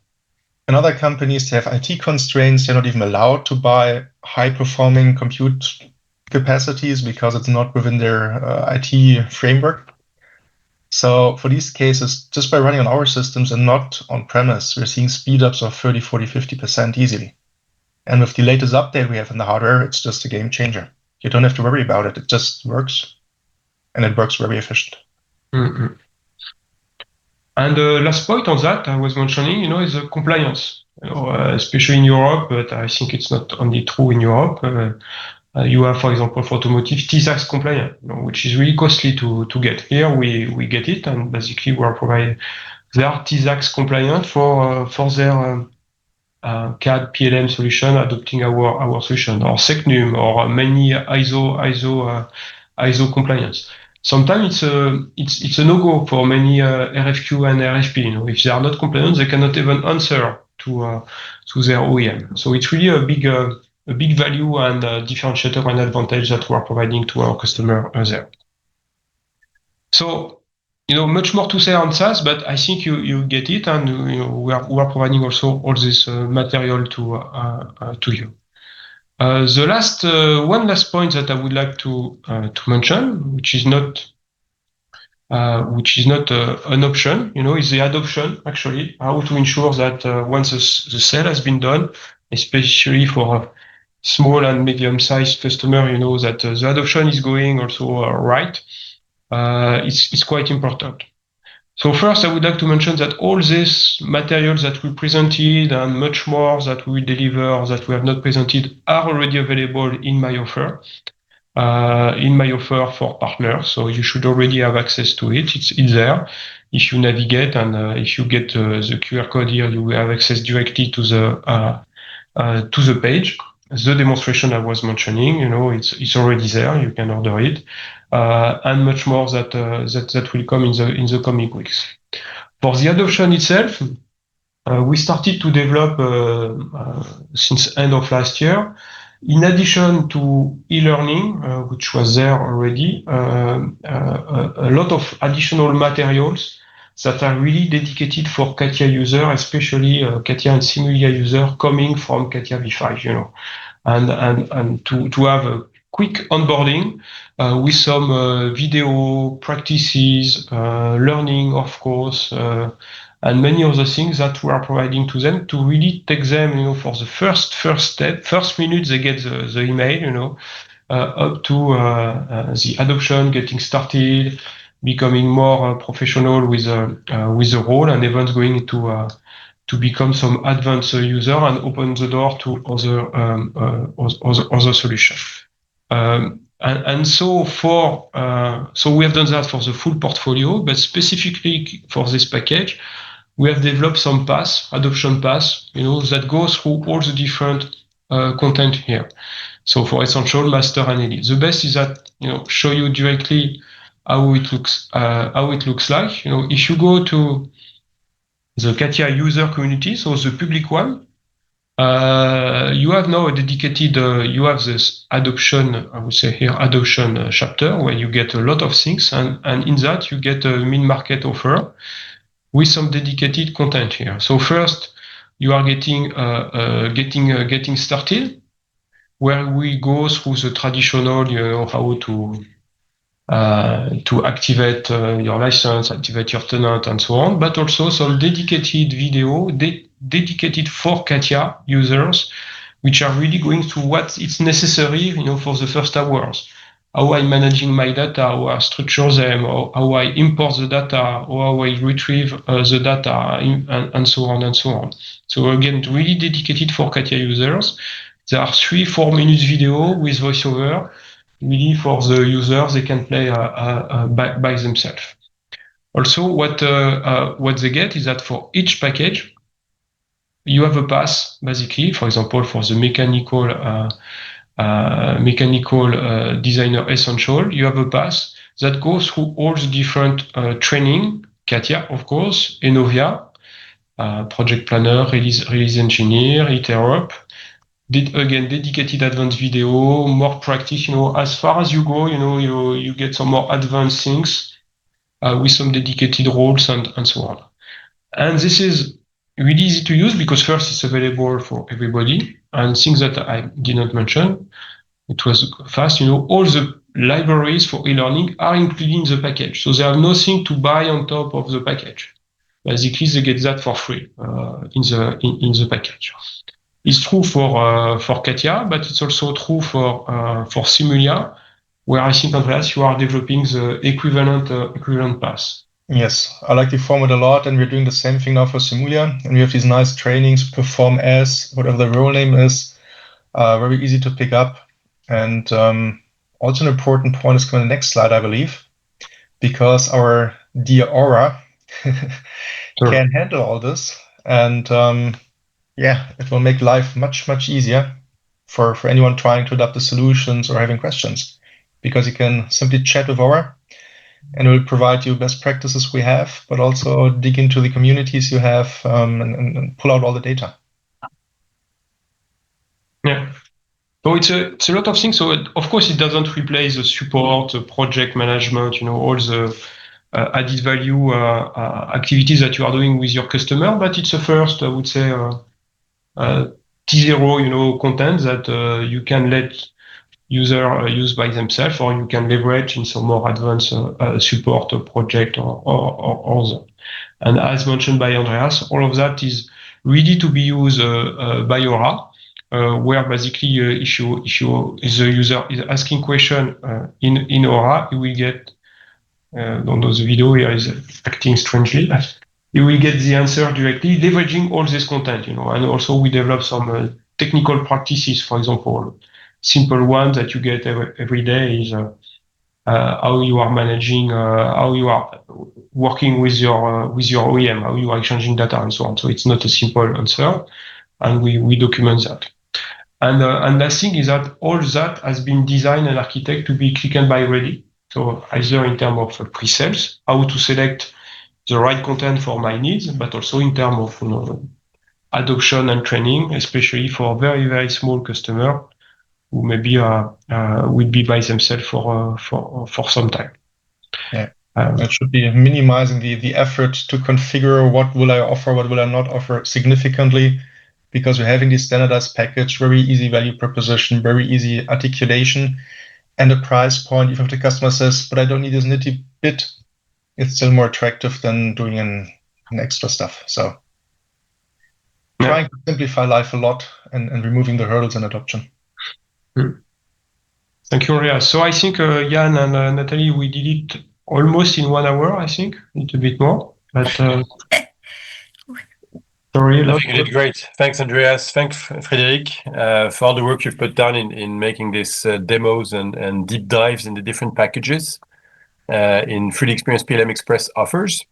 In other companies, they have IT constraints. They're not even allowed to buy high-performing compute capacities because it's not within their IT framework. So for these cases, just by running on our systems and not on-premise, we're seeing speed-ups of 30, 40, 50% easily. And with the latest update we have in the hardware, it's just a game changer. You don't have to worry about it. It just works. And it works very efficient. Mm-hmm. And the last point on that I was mentioning, is the compliance, especially in Europe, but I think it's not only true in Europe. You have, for example, for automotive, TISAX compliant, which is really costly to get. Here we get it, and basically we are providing. They are TISAX compliant for their CAD PLM solution, adopting our solution, or SecNum, or many ISO compliance. Sometimes it's a no-go for many RFQ and RFP. If they are not compliant, they cannot even answer to their OEM. So it's really a big value and differentiator and advantage that we are providing to our customer there. So much more to say on SaaS, but I think you get it, and we are providing also all this material to you. The last one last point that I would like to mention, which is not an option, is the adoption. Actually, how to ensure that once the sale has been done, especially for small and medium-sized customer, that the adoption is going also right. It's quite important. So first, I would like to mention that all these materials that we presented and much more that we will deliver that we have not presented are already available in my offer for partners. So you should already have access to it. It's there. If you navigate and if you get the QR code here, you will have access directly to the page. The demonstration I was mentioning, it's already there. You can order it, and much more that will come in the coming weeks. For the adoption itself, we started to develop since end of last year. In addition to e-learning, which was there already, a lot of additional materials that are really dedicated for CATIA user, especially CATIA and Simulia user coming from CATIA V5, and to have a quick onboarding with some video practices, learning, of course, and many other things that we are providing to them to really take them, for the first step, first minute they get the email, up to the adoption, getting started, becoming more professional with the role, and even going to become some advanced user and open the door to other solutions. And so so we have done that for the full portfolio, but specifically for this package, we have developed some paths, adoption paths, that go through all the different content here. So for Essential, Master, and Elite. The best is that show you directly how it looks like. If you go to the CATIA user community, so the public one, you have now a dedicated, you have this adoption, I would say here, adoption chapter where you get a lot of things, and in that you get a mid-market offer with some dedicated content here. So first, you are getting started, where we go through the traditional, how to activate your license, activate your tenant, and so on, but also some dedicated video dedicated for CATIA users, which are really going through what is necessary, for the first hours. How I'm managing my data, how I structure them, how I import the data, or how I retrieve the data, and so on and so on. So again, really dedicated for CATIA users. There are 3-4 minutes video with voiceover, really for the users. They can play by themselves. Also, what they get is that for each package, you have a path, basically. For example, for the mechanical designer essential, you have a path that goes through all the different training, CATIA, of course, Enovia, project planner, release engineer, interop. Again, dedicated advanced video, more practice. As far as you go, you get some more advanced things with some dedicated roles and so on. And this is really easy to use because first it's available for everybody, and things that I did not mention, it was fast. All the libraries for e-learning are included in the package, so they have nothing to buy on top of the package. Basically, they get that for free in the package. It's true for CATIA, but it's also true for Simulia, where I think, Andreas, you are developing the equivalent path. Yes, I like the format a lot, and we're doing the same thing now for Simulia. And we have these nice trainings, perform as, whatever the role name is, very easy to pick up. And also an important point is coming on the next slide, I believe, because our dear Aura can handle all this. And it will make life much, much easier for anyone trying to adapt the solutions or having questions, because you can simply chat with Aura, and it will provide you best practices we have, but also dig into the communities you have and pull out all the data. Yeah. So it's a lot of things. So of course, it doesn't replace the support, the project management, all the added value activities that you are doing with your customer. But it's a first, I would say, T0, content that you can let user use by themselves, or you can leverage in some more advanced support project or other. And as mentioned by Andreas, all of that is ready to be used by Aura, where basically if the user is asking question in Aura, you will get, don't know, the video here is acting strangely. You will get the answer directly, leveraging all this content, and also we develop some technical practices. For example, simple one that you get every day is how you are managing, how you are working with your OEM, how you are exchanging data, and so on. So it's not a simple answer, and we document that. And last thing is that all that has been designed and architected to be click and buy ready. So either in terms of pre-sales, how to select the right content for my needs, but also in terms of adoption and training, especially for very, very small customer who maybe will be by themselves for some time. Yeah, it should be minimizing the effort to configure what will I offer, what will I not offer significantly, because we're having this standardized package, very easy value proposition, very easy articulation, and a price point. Even if the customer says, but I don't need this nitty bit, it's still more attractive than doing an extra stuff. So trying to simplify life a lot and removing the hurdles in adoption. Thank you, Ria. So I think Jan and Natalie, we did it almost in 1 hour, I think, a little bit more. But Sorry, I think you did great. Thanks, Andreas. Thanks, Frédéric, for all the work you've put down in making these demos and deep dives in the different packages in 3D Experience PLM Express offers.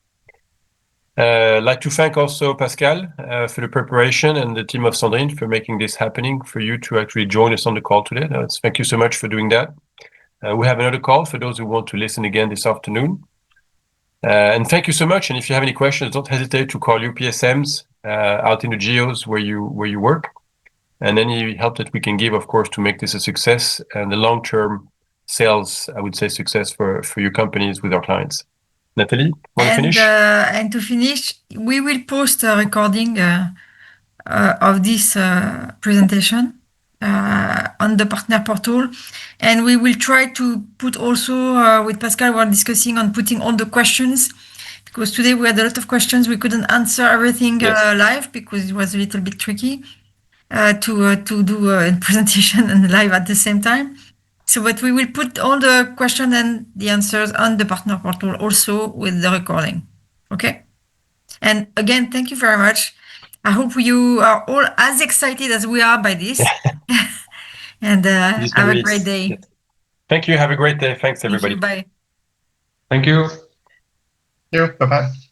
I'd like to thank also Pascal for the preparation and the team of Sandrine for making this happening for you to actually join us on the call today. Thank you so much for doing that. We have another call for those who want to listen again this afternoon. And thank you so much. And if you have any questions, don't hesitate to call UPSMs out in the geos where you work. And any help that we can give, of course, to make this a success and the long-term sales, I would say, success for your companies with our clients. Nathalie, want to finish? And to finish, we will post a recording of this presentation on the partner portal, and we will try to put also with Pascal, we're discussing on putting all the questions, because today we had a lot of questions. We couldn't answer everything live because it was a little bit tricky to do a presentation and live at the same time. So, but we will put all the questions and the answers on the partner portal also with the recording. Okay. And again, thank you very much. I hope you are all as excited as we are by this. And have a great day. Yes. Thank you. Have a great day. Thanks, everybody. Thank you. Bye. Thank you. Thank you. Bye-bye.